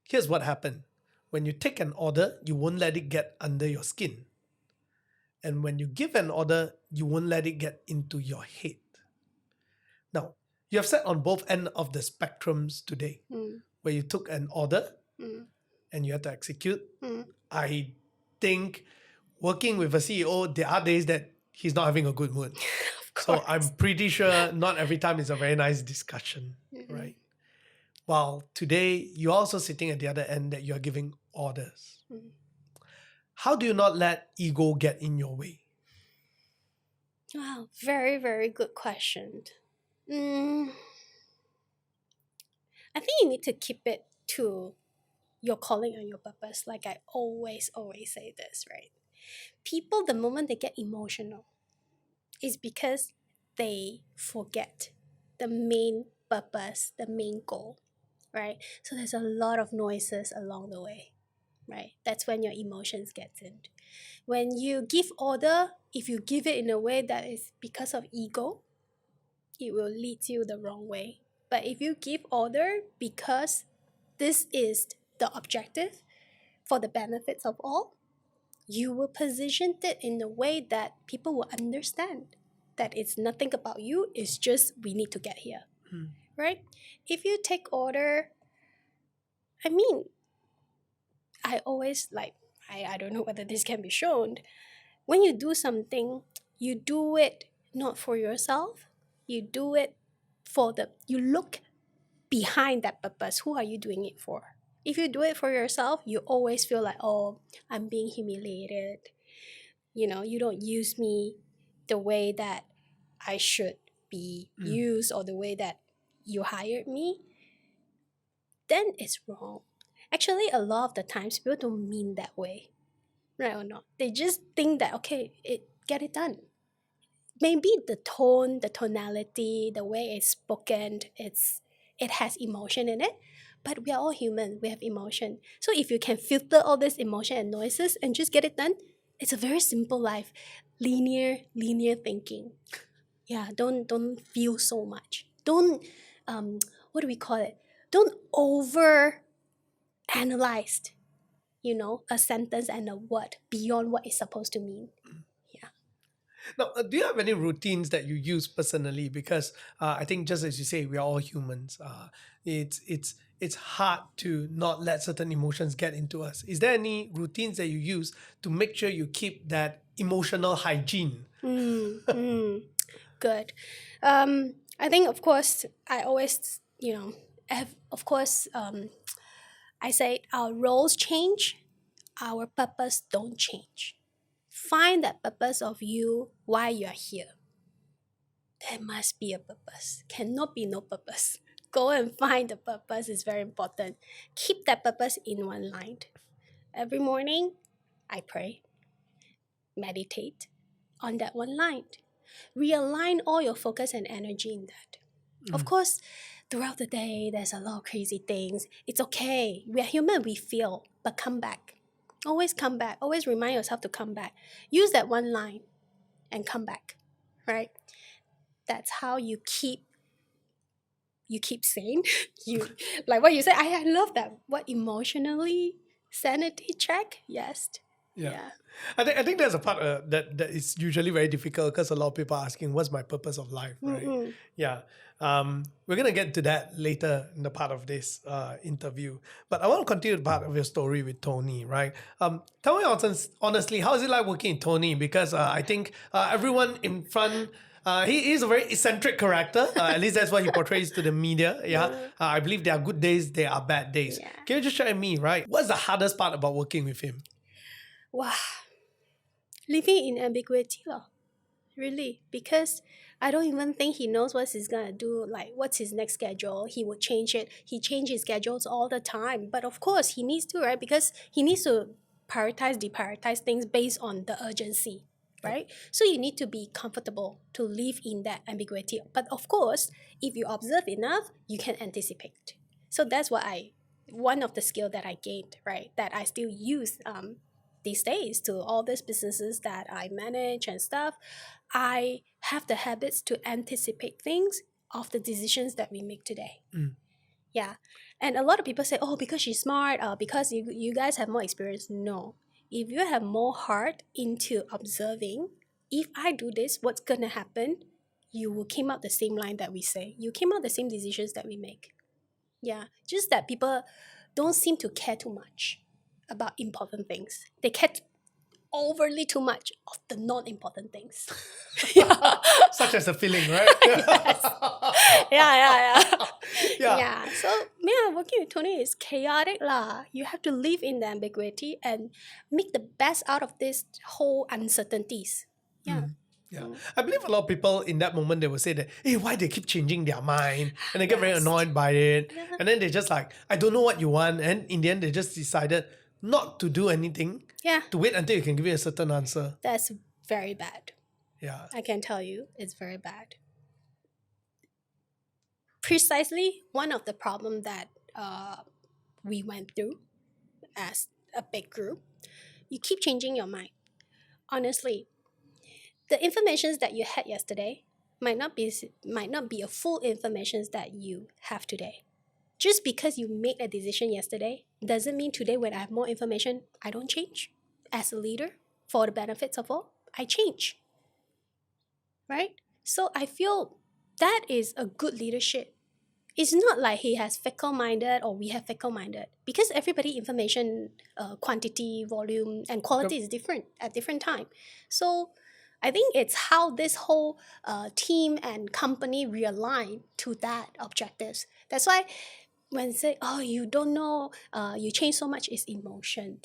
here's what happened. When you take an order, you won't let it get under your skin. And when you give an order, you won't let it get into your head. Now, you have sat on both ends of the spectrums today, where you took an order and you had to execute. I think working with a CEO, there are days that he's not having a good mood. So I'm pretty sure not every time is a very nice discussion, right? While today, you're also sitting at the other end that you're giving orders. How do you not let ego get in your way? Wow, very, very good question. I think you need to keep it to your calling and your purpose. Like I always say this, right? People, the moment they get emotional, is because they forget the main purpose, the main goal, right? So there's a lot of noises along the way, right? That's when your emotions get in. When you give order, if you give it in a way that is because of ego, it will lead you the wrong way. But if you give order because this is the objective for the benefits of all, you will position it in a way that people will understand that it's nothing about you, it's just we need to get here, right? If you take order, I mean, I always like, I don't know whether this can be shown. When you do something, you do it not for yourself, you do it you look behind that purpose. Who are you doing it for? If you do it for yourself, you always feel like, oh, I'm being humiliated. You know, you don't use me the way that I should be used or the way that you hired me. Then it's wrong. Actually, a lot of the times, people don't mean that way. Right or not? They just think that, okay, get it done. Maybe the tone, the tonality, the way it's spoken, it has emotion in it. But we are all human. We have emotion. So if you can filter all this emotion and noises and just get it done, it's a very simple life. Linear thinking. Yeah, don't feel so much. Don't, what do we call it? Don't over analyze, a sentence and a word beyond what it's supposed to mean. Now, do you have any routines that you use personally? Because I think just as you say, we are all humans. It's hard to not let certain emotions get into us. Is there any routines that you use to make sure you keep that emotional hygiene? Good. I think, of course, I always, I say our roles change, our purpose don't change. Find that purpose of you, why you are here. There must be a purpose. Cannot be no purpose. Go and find the purpose is very important. Keep that purpose in one line. Every morning, I pray, meditate on that one line. Realign all your focus and energy in that. Of course, throughout the day, there's a lot of crazy things. It's okay. We are human, we feel, but come back. Always come back. Always remind yourself to come back. Use that one line and come back, right? That's how you keep sane. You like what you said. I love that. What emotionally sanity check? Yes. Yeah. I think there's a part that is usually very difficult because a lot of people are asking, what's my purpose of life, right? Yeah. We're going to get to that later in the part of this interview. But I want to continue the part of your story with Tony, right? Tell me honestly, how is it like working with Tony? Because I think everyone in front He is a very eccentric character. At least that's what he portrays to the media. Yeah. I believe there are good days, there are bad days. Yeah. Can you just share with me, right? What's the hardest part about working with him? Wow. Living in ambiguity, really, because I don't even think he knows what he's gonna do, like what's his next schedule. He would change it. He changes schedules all the time. But of course he needs to, right? Because he needs to deprioritize things based on the urgency, right? So you need to be comfortable to live in that ambiguity. But of course, if you observe enough, you can anticipate. So that's what one of the skill that I gained, right? That I still use these days to all these businesses that I manage and stuff. I have the habits to anticipate things of the decisions that we make today. Yeah. And a lot of people say, oh, because she's smart, because you guys have more experience. No. If you have more heart into observing, if I do this, what's going to happen? You will came out the same line that we say. You came out the same decisions that we make. Yeah. Just that people don't seem to care too much about important things. They care overly too much of the non-important things. Yeah. Such as a feeling, right? Yes. Yeah. Yeah. So, working with Tony is chaotic lah. You have to live in the ambiguity and make the best out of this whole uncertainties. Yeah. Yeah. I believe a lot of people in that moment, they will say that, hey, why they keep changing their mind? And they get very annoyed by it. Yeah. And then they just like, I don't know what you want. And in the end, they just decided not to do anything. Yeah. To wait until you can give you a certain answer. That's very bad. Yeah. I can tell you, it's very bad. Precisely one of the problems that we went through as a big group, you keep changing your mind. Honestly, the information that you had yesterday might not be a full information that you have today. Just because you made a decision yesterday doesn't mean today when I have more information, I don't change. As a leader, for the benefits of all, I change. Right? So I feel that is a good leadership. It's not like he has fickle-minded or we have fickle-minded. Because everybody information, quantity, volume, and quality is different at different time. So I think it's how this whole team and company realign to that objectives. That's why when say, oh, you don't know, you change so much, is emotion.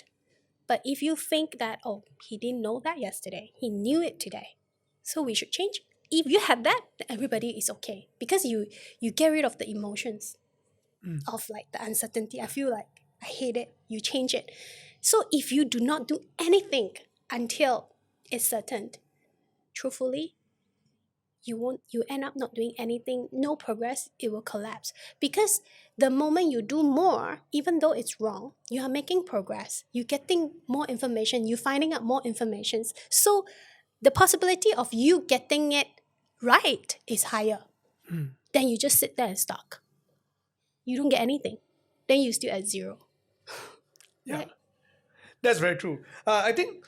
But if you think that, oh, he didn't know that yesterday, he knew it today, so we should change. If you have that, everybody is okay. Because you get rid of the emotions of like the uncertainty. I feel like I hate it, you change it. So if you do not do anything until it's certain, truthfully, you end up not doing anything, no progress, it will collapse. Because the moment you do more, even though it's wrong, you are making progress. You're getting more information, you're finding out more information. So the possibility of you getting it right is higher. Then you just sit there and stuck. You don't get anything. Then you're still at zero. Yeah. Right? That's very true. I think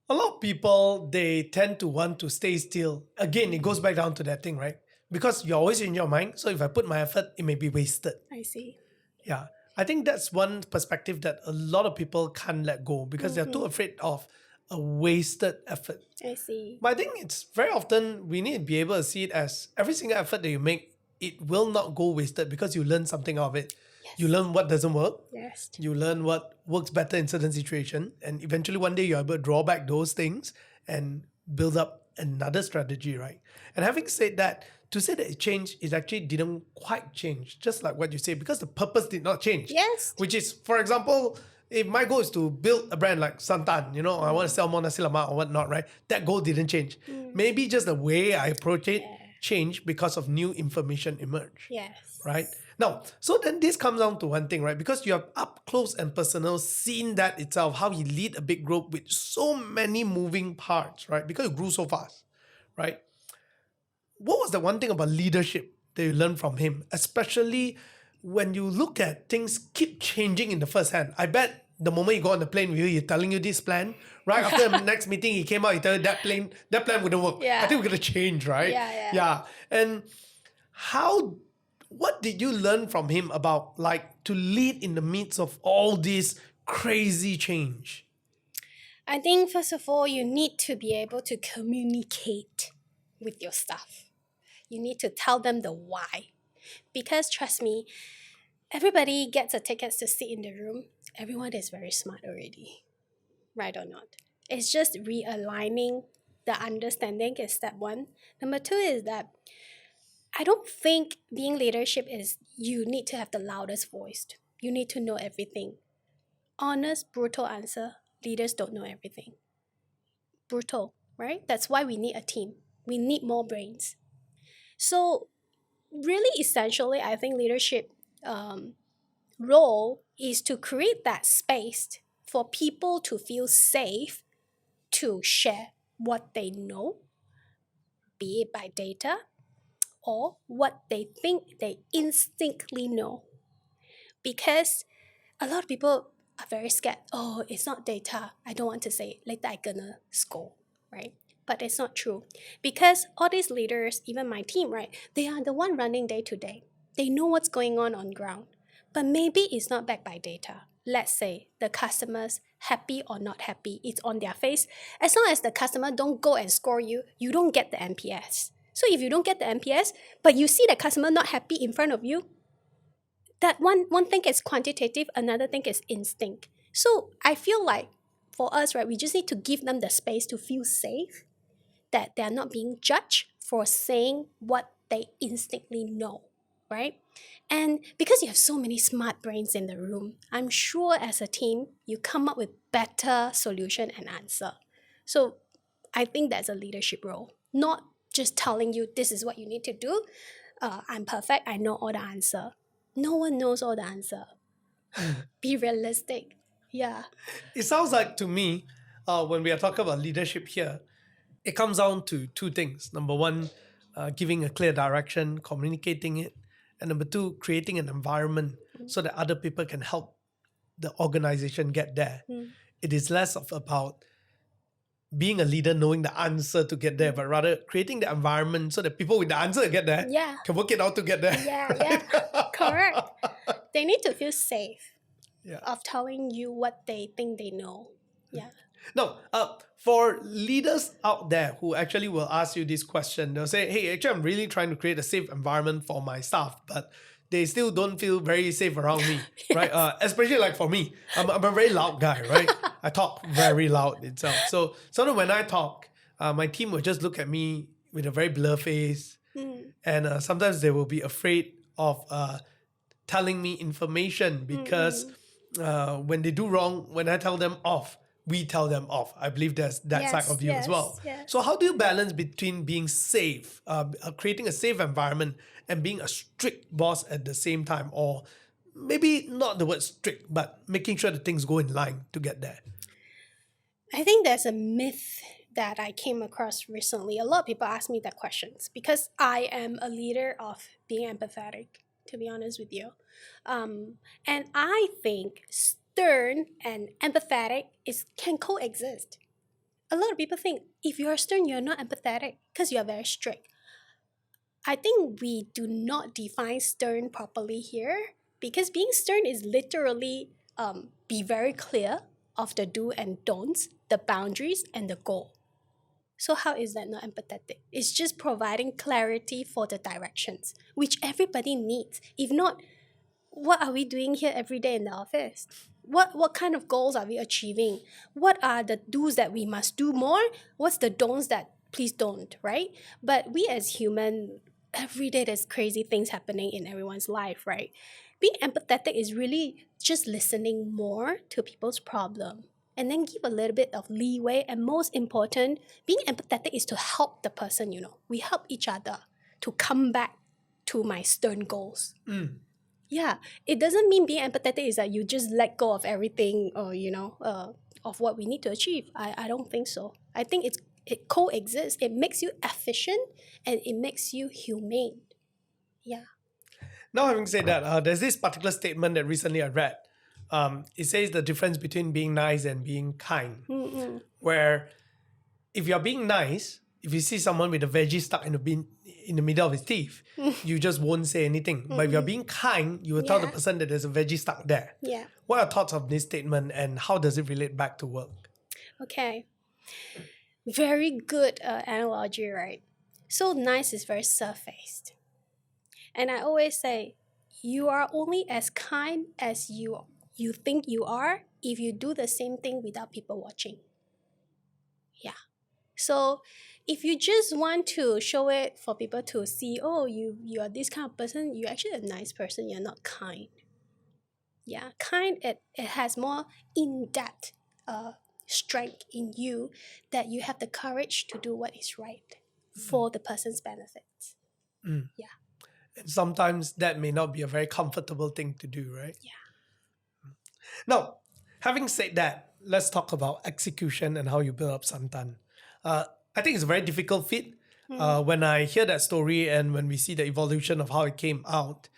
a lot of people, they tend to want to stay still. Again, it goes back down to that thing, right? Because you're always in your mind. So if I put my effort, it may be wasted. I see. Yeah. I think that's one perspective that a lot of people can't let go because they're too afraid of a wasted effort. I see. But I think it's very often we need to be able to see it as every single effort that you make, it will not go wasted because you learn something out of it. Yes. You learn what doesn't work. Yes. You learn what works better in certain situation, and eventually one day you're able to draw back those things and build up another strategy, right? And having said that, to say that it changed, it actually didn't quite change, just like what you say, because the purpose did not change. Yes. Which is, for example, if my goal is to build a brand like Santan, I want to sell more nasi lemak or whatnot, right? That goal didn't change. Maybe just the way I approach it changed because of new information emerged. Yes. Right? Now, so then this comes down to one thing, right? Because you have up close and personal seen that itself, how he lead a big group with so many moving parts, right? Because it grew so fast, right? What was the one thing about leadership that you learned from him? Especially when you look at things keep changing in the first hand. I bet the moment you go on the plane with you, he's telling you this plan, right? After the next meeting, he came out, he told you that plan wouldn't work. Yeah. I think we're going to change, right? Yeah. And what did you learn from him about like to lead in the midst of all this crazy change? I think first of all, you need to be able to communicate. with your staff. You need to tell them the why. Because trust me, everybody gets a ticket to sit in the room. Everyone is very smart already, right or not? It's just realigning the understanding is step one. Number two is that I don't think being leadership is you need to have the loudest voice. You need to know everything. Honest, brutal answer, leaders don't know everything. Brutal, right? That's why we need a team. We need more brains. So, really, essentially, I think leadership role is to create that space for people to feel safe to share what they know, be it by data or what they think they instinctively know. Because a lot of people are very scared. Oh, it's not data. I don't want to say it. Later I'm gonna scold, right? But it's not true. Because all these leaders, even my team, right, they are the one running day to day. They know what's going on ground. But maybe it's not backed by data. Let's say the customers happy or not happy, it's on their face. As long as the customer don't go and score you, you don't get the NPS. So if you don't get the NPS, but you see the customer not happy in front of you, that one thing is quantitative, another thing is instinct. So I feel like for us, right, we just need to give them the space to feel safe, that they're not being judged for saying what they instinctively know, right? And because you have so many smart brains in the room, I'm sure as a team, you come up with better solution and answer. So I think that's a leadership role, not just telling you this is what you need to do. I'm perfect, I know all the answer. No one knows all the answer. Be realistic. Yeah. It sounds like to me, when we are talking about leadership here, it comes down to two things. Number one, giving a clear direction, communicating it. And number two, creating an environment so that other people can help the organization get there. It is less of about being a leader knowing the answer to get there, but rather creating the environment so that people with the answer to get there can work it out to get there. Yeah. Correct. They need to feel safe Yeah. of telling you what they think they know. Yeah. No, for leaders out there who actually will ask you this question, they'll say, hey, actually, I'm really trying to create a safe environment for my staff, but they still don't feel very safe around me, right? Especially like for me, I'm a very loud guy, right? I talk very loud itself. So sometimes when I talk, my team will just look at me with a very blur face. And sometimes they will be afraid of telling me information because when they do wrong, when I tell them off, we tell them off. I believe there's that side of you as well. Yes. So how do you balance between being safe, creating a safe environment, and being a strict boss at the same time? Or maybe not the word strict, but making sure that things go in line to get there? I think there's a myth that I came across recently. A lot of people ask me that questions because I am a leader of being empathetic, to be honest with you. And I think stern and empathetic can coexist. A lot of people think if you're stern, you're not empathetic because you're very strict. I think we do not define stern properly here because being stern is literally be very clear of the do and don'ts, the boundaries, and the goal. So how is that not empathetic? It's just providing clarity for the directions, which everybody needs. If not, what are we doing here every day in the office? What kind of goals are we achieving? What are the do's that we must do more? What's the don'ts that please don't, right? But we as human, every day there's crazy things happening in everyone's life, right? Being empathetic is really just listening more to people's problem and then give a little bit of leeway. And most important, being empathetic is to help the person, we help each other to come back to my stern goals. Yeah, it doesn't mean being empathetic is that you just let go of everything or, of what we need to achieve. I don't think so. I think it coexists. It makes you efficient and it makes you humane. Yeah. Now, having said that, there's this particular statement that recently I read. It says the difference between being nice and being kind. Where if you're being nice, if you see someone with a veggie stuck in the middle of his teeth, you just won't say anything. But if you're being kind, you will tell the person that there's a veggie stuck there. Yeah. What are your thoughts of this statement and how does it relate back to work? Okay. Very good analogy, right? So nice is very surfaced. And I always say, you are only as kind as you think you are if you do the same thing without people watching. Yeah. So if you just want to show it for people to see, oh, you are this kind of person, you're actually a nice person, you're not kind. Yeah, kind, it has more in-depth strength in you that you have the courage to do what is right for the person's benefits. Yeah. And sometimes that may not be a very comfortable thing to do, right? Yeah. Now, having said that, let's talk about execution and how you build up Santan. I think it's a very difficult feat. When I hear that story and when we see the evolution of how it came out,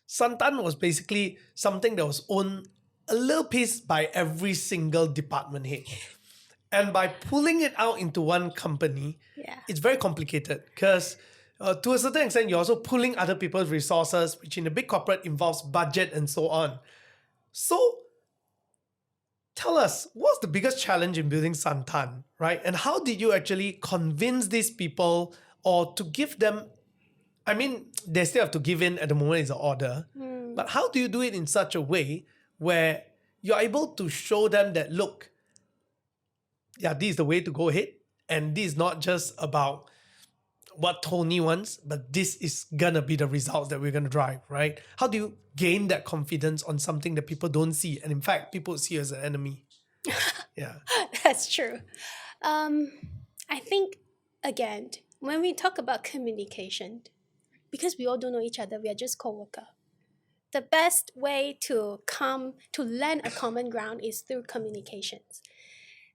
Santan was basically something that was owned a little piece by every single department head. And by pulling it out into one company, Yeah. it's very complicated because to a certain extent, you're also pulling other people's resources, which in a big corporate involves budget and so on. So tell us, what's the biggest challenge in building Santan, right? And how did you actually convince these people or to give them, I mean, they still have to give in at the moment it's an order, but how do you do it in such a way where you're able to show them that, look, yeah, this is the way to go ahead. And this is not just about what Tony wants, but this is gonna be the results that we're gonna drive, right? How do you gain that confidence on something that people don't see? And in fact, people see as an enemy. Yeah. That's true. I think, again, when we talk about communication, because we all don't know each other, we are just co-worker. The best way to land a common ground is through communications.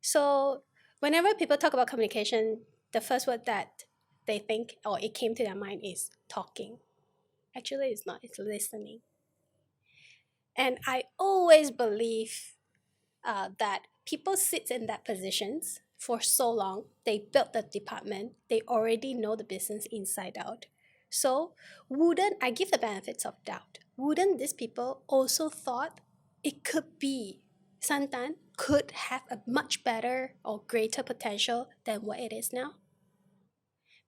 So whenever people talk about communication, the first word that they think or it came to their mind is talking. Actually, it's not, it's listening. And I always believe that people sit in that positions for so long, they built the department, they already know the business inside out. So I give the benefits of doubt, wouldn't these people also thought it could be Santan could have a much better or greater potential than what it is now?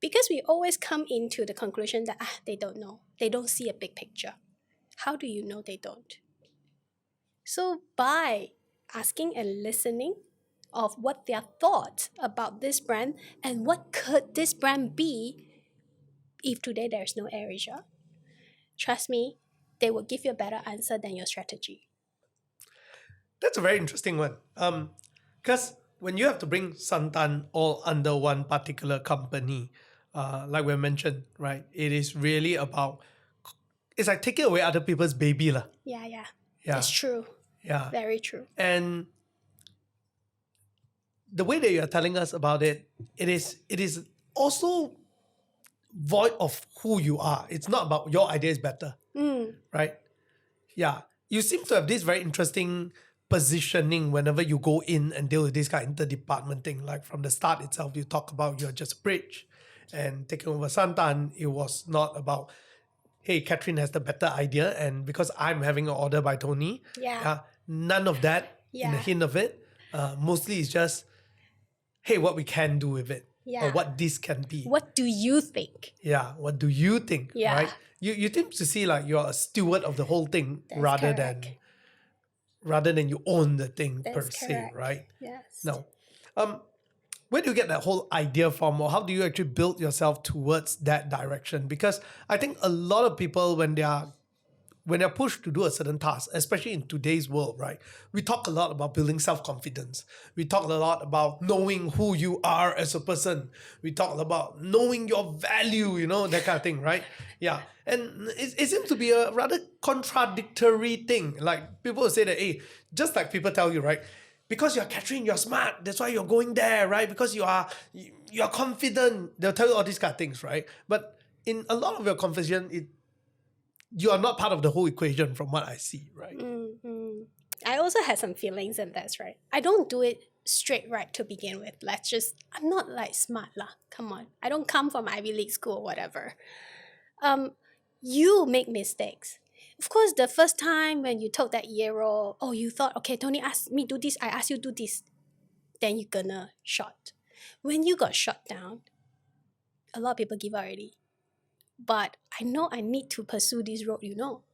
Because we always come into the conclusion that they don't know. They don't see a big picture. How do you know they don't? So by asking and listening of what their thoughts about this brand and what could this brand be if today there's no AirAsia, trust me, they will give you a better answer than your strategy. That's a very interesting one. Because when you have to bring Santan all under one particular company, like we mentioned, right? It is really about, it's like taking away other people's baby. Yeah. Yeah. That's true. Yeah. Very true. And the way that you are telling us about it, it is also void of who you are. It's not about your idea is better, right? Yeah. You seem to have this very interesting positioning whenever you go in and deal with this kind of interdepartment thing. Like from the start itself, you talk about you're just a bridge, and taking over Santan, it was not about, hey, Catherine has the better idea, and because I'm having an order by Tony, none of that in the Yeah. hint of it. Mostly it's just, hey, what we can do with it, or Yeah. what this can be. What do you think? Yeah, what do you think? Yeah. Right? You seem to see like you're a steward of the whole thing That's rather correct. than you own the thing per That's se, correct. right? Yes. Now, where do you get that whole idea from, or how do you actually build yourself towards that direction? Because I think a lot of people, when they're pushed to do a certain task, especially in today's world, right? We talk a lot about building self-confidence. We talk a lot about knowing who you are as a person. We talk about knowing your value, that kind of thing, right? Yeah. And it seems to be a rather contradictory thing. Like people will say that, hey, just like people tell you, right? Because you're Catherine, you're smart. That's why you're going there, right? Because you're confident. They'll tell you all these kind of things, right? But in a lot of your conversation, you are not part of the whole equation from what I see, right? I also had some feelings, and that's right. I don't do it straight right to begin with. I'm not like smart lah. Come on. I don't come from Ivy League school or whatever. You make mistakes. Of course, the first time when you told that year-old, you thought, okay, Tony asked me do this, I asked you do this. Then you're gonna shot. When you got shot down, a lot of people give up already. But I know I need to pursue this road,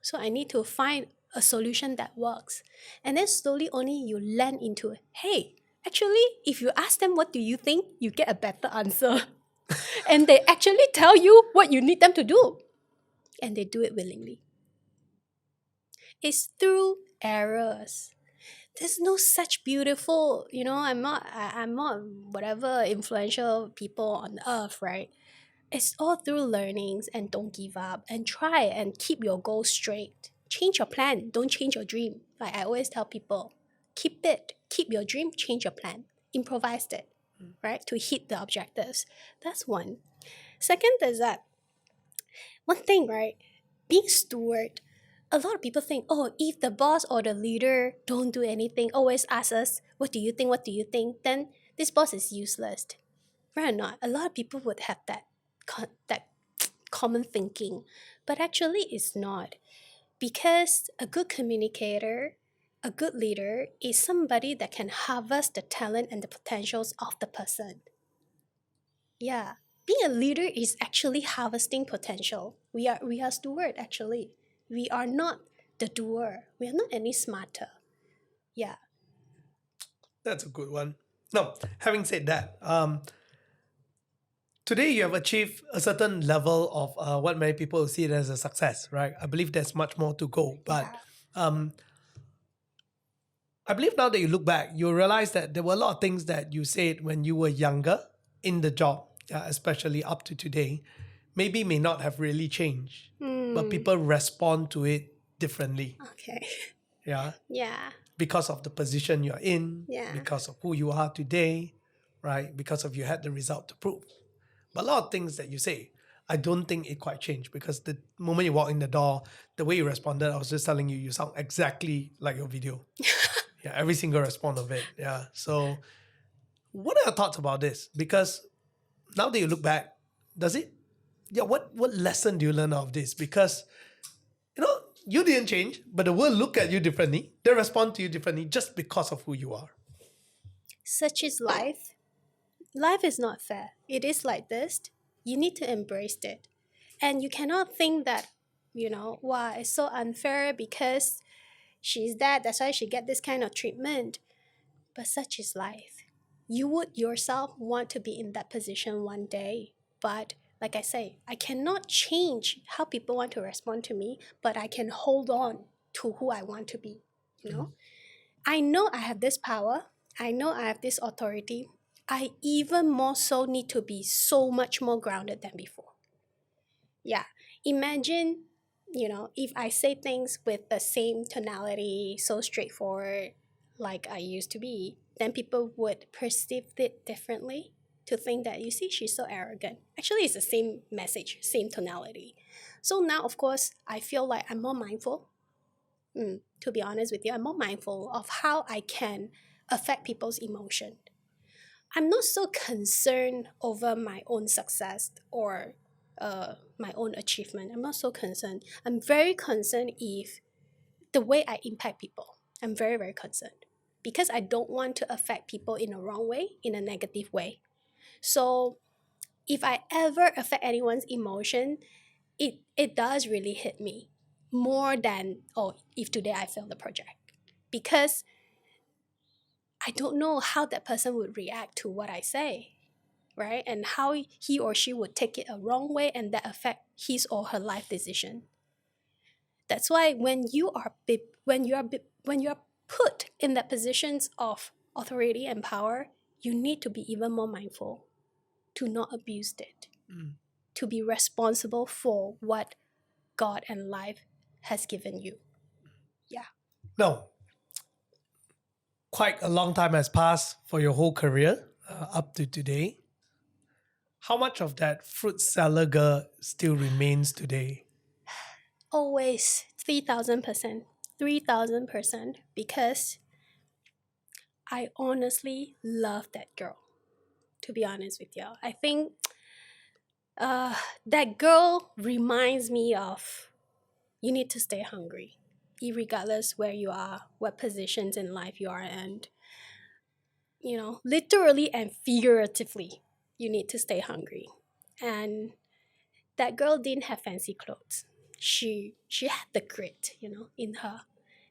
So I need to find a solution that works. And then slowly only you land into, hey, actually, if you ask them what do you think, you get a better answer. And they actually tell you what you need them to do. And they do it willingly. It's through errors. There's no such beautiful, I'm not whatever influential people on earth, right? It's all through learnings, and don't give up and try and keep your goals straight. Change your plan, don't change your dream. Like I always tell people, keep your dream, change your plan, improvise it, right? To hit the objectives. That's one. Second is that one thing, right? Being steward. A lot of people think, oh, if the boss or the leader don't do anything, always ask us, what do you think? What do you think? Then this boss is useless. Right or not? A lot of people would have that common thinking, but actually it's not, because a good communicator, a good leader is somebody that can harvest the talent and the potentials of the person. Yeah, being a leader is actually harvesting potential. We are steward actually. We are not the doer. We are not any smarter. Yeah. That's a good one. No, having said that, today you have achieved a certain level of what many people see it as a success, right? I believe there's much more to go. But I believe now that you look back, you realize that there were a lot of things that you said when you were younger in the job, especially up to today, maybe may not have really changed, but people respond to it differently. Okay. Yeah. Yeah. Because of the position you're in, Yeah. because of who you are today, right? Because of you had the result to prove. But a lot of things that you say, I don't think it quite changed, because the moment you walk in the door, the way you responded, I was just telling you, you sound exactly like your video. Yeah, every single response of it. Yeah. So what are your thoughts about this? Because now that you look back, what lesson do you learn out of this? Because you didn't change, but the world look at you differently. They respond to you differently just because of who you are. Such is life. Life is not fair. It is like this. You need to embrace it. And you cannot think that, wow, it's so unfair because she's that's why she get this kind of treatment. But such is life. You would yourself want to be in that position one day. But like I say, I cannot change how people want to respond to me, but I can hold on to who I want to be. I know I have this power. I know I have this authority. I even more so need to be so much more grounded than before. Yeah. Imagine, if I say things with the same tonality, so straightforward, like I used to be, then people would perceive it differently, to think that, you see, she's so arrogant. Actually, it's the same message, same tonality. So now, of course, I feel like I'm more mindful. To be honest with you, I'm more mindful of how I can affect people's emotion. I'm not so concerned over my own success or my own achievement. I'm not so concerned. I'm very concerned if the way I impact people. I'm very, very concerned, because I don't want to affect people in a wrong way, in a negative way. So if I ever affect anyone's emotion, it does really hit me more than, oh, if today I fail the project. Because I don't know how that person would react to what I say, right? And how he or she would take it a wrong way, and that affect his or her life decision. That's why when you are put in that positions of authority and power, you need to be even more mindful to not abuse it, to be responsible for what God and life has given you. Yeah. No, quite a long time has passed for your whole career up to today. How much of that fruit salad girl still remains today? Always 3,000%. 3,000%. Because I honestly love that girl, to be honest with you. I think that girl reminds me of, you need to stay hungry, regardless where you are, what positions in life you are in. Literally and figuratively, you need to stay hungry. And that girl didn't have fancy clothes. She had the grit, in her.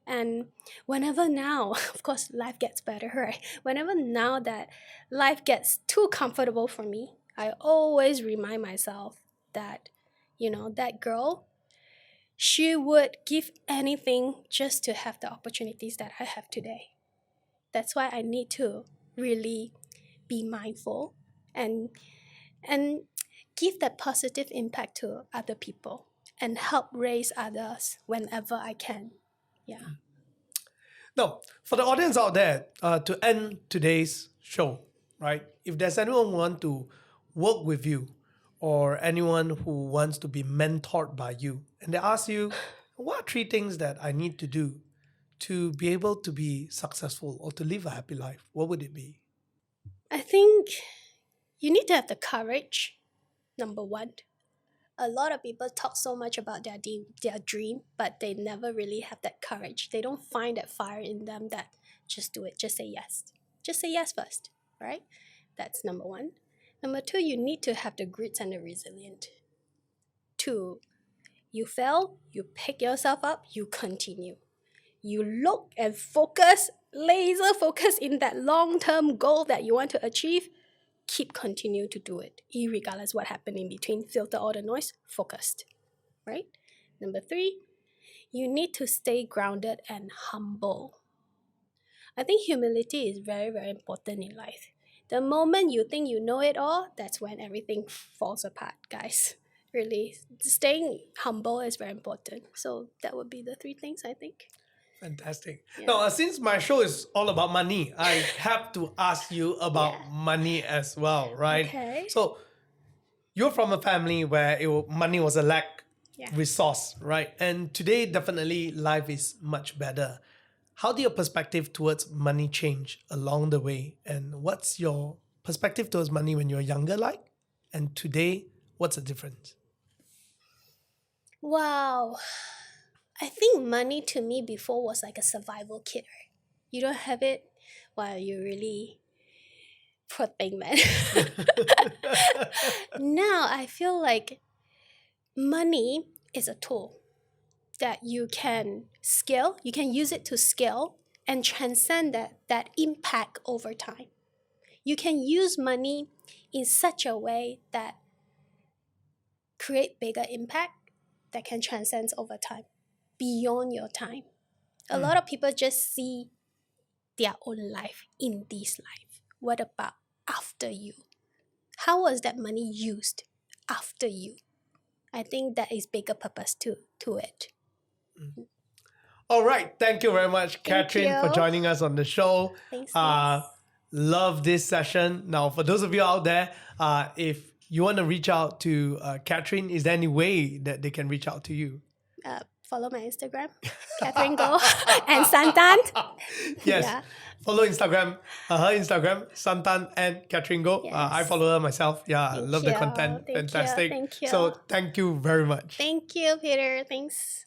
And whenever now, of course, life gets better, right? Whenever now that life gets too comfortable for me, I always remind myself that, that girl, she would give anything just to have the opportunities that I have today. That's why I need to really be mindful and and give that positive impact to other people and help raise others whenever I can. Yeah. Now, for the audience out there, to end today's show, right? If there's anyone who want to work with you or anyone who wants to be mentored by you, and they ask you, what are three things that I need to do to be able to be successful or to live a happy life? What would it be? I think you need to have the courage, number one. A lot of people talk so much about their dream, but they never really have that courage. They don't find that fire in them that just do it, just say yes. Just say yes first, right? That's number one. Number two, you need to have the grit and the resilience. Two, you fail, you pick yourself up, you continue. You look and focus, laser focus in that long-term goal that you want to achieve. Keep continue to do it, irregardless what happened in between. Filter all the noise, focused, right? Number three, you need to stay grounded and humble. I think humility is very, very important in life. The moment you think you know it all, that's when everything falls apart, guys. Really, staying humble is very important. So that would be the three things, I think. Fantastic. Yeah. Now, since my show is all about money, I have to ask you about Yeah. money as well, right? Okay. So, you're from a family where money was a lack Yeah. resource, right? And today, definitely, life is much better. How did your perspective towards money change along the way? And what's your perspective towards money when you're younger like? And today, what's the difference? Wow. I think money to me before was like a survival kit, right? You don't have it, well, you really poor thing, man. Now I feel like money is a tool that you can scale, you can use it to scale and transcend that impact over time. You can use money in such a way that create bigger impact that can transcend over time, beyond your time. A lot of people just see their own life in this life. What about after you? How was that money used after you? I think that is bigger purpose to it. All right. Thank you very much, Catherine, for you. joining us on the show. Thanks, Love this session. Now, for those of you out there, if you want to reach out to Catherine, is there any way that they can reach out to you? Follow my Instagram, Catherine Go and Santan. Yes. Yeah. Follow Instagram, her Instagram, Santan and Catherine Go. Yes. I follow her myself. Yeah, I love the you. content. Thank you. Fantastic. Thank you. So thank you very much. Thank you, Peter. Thanks.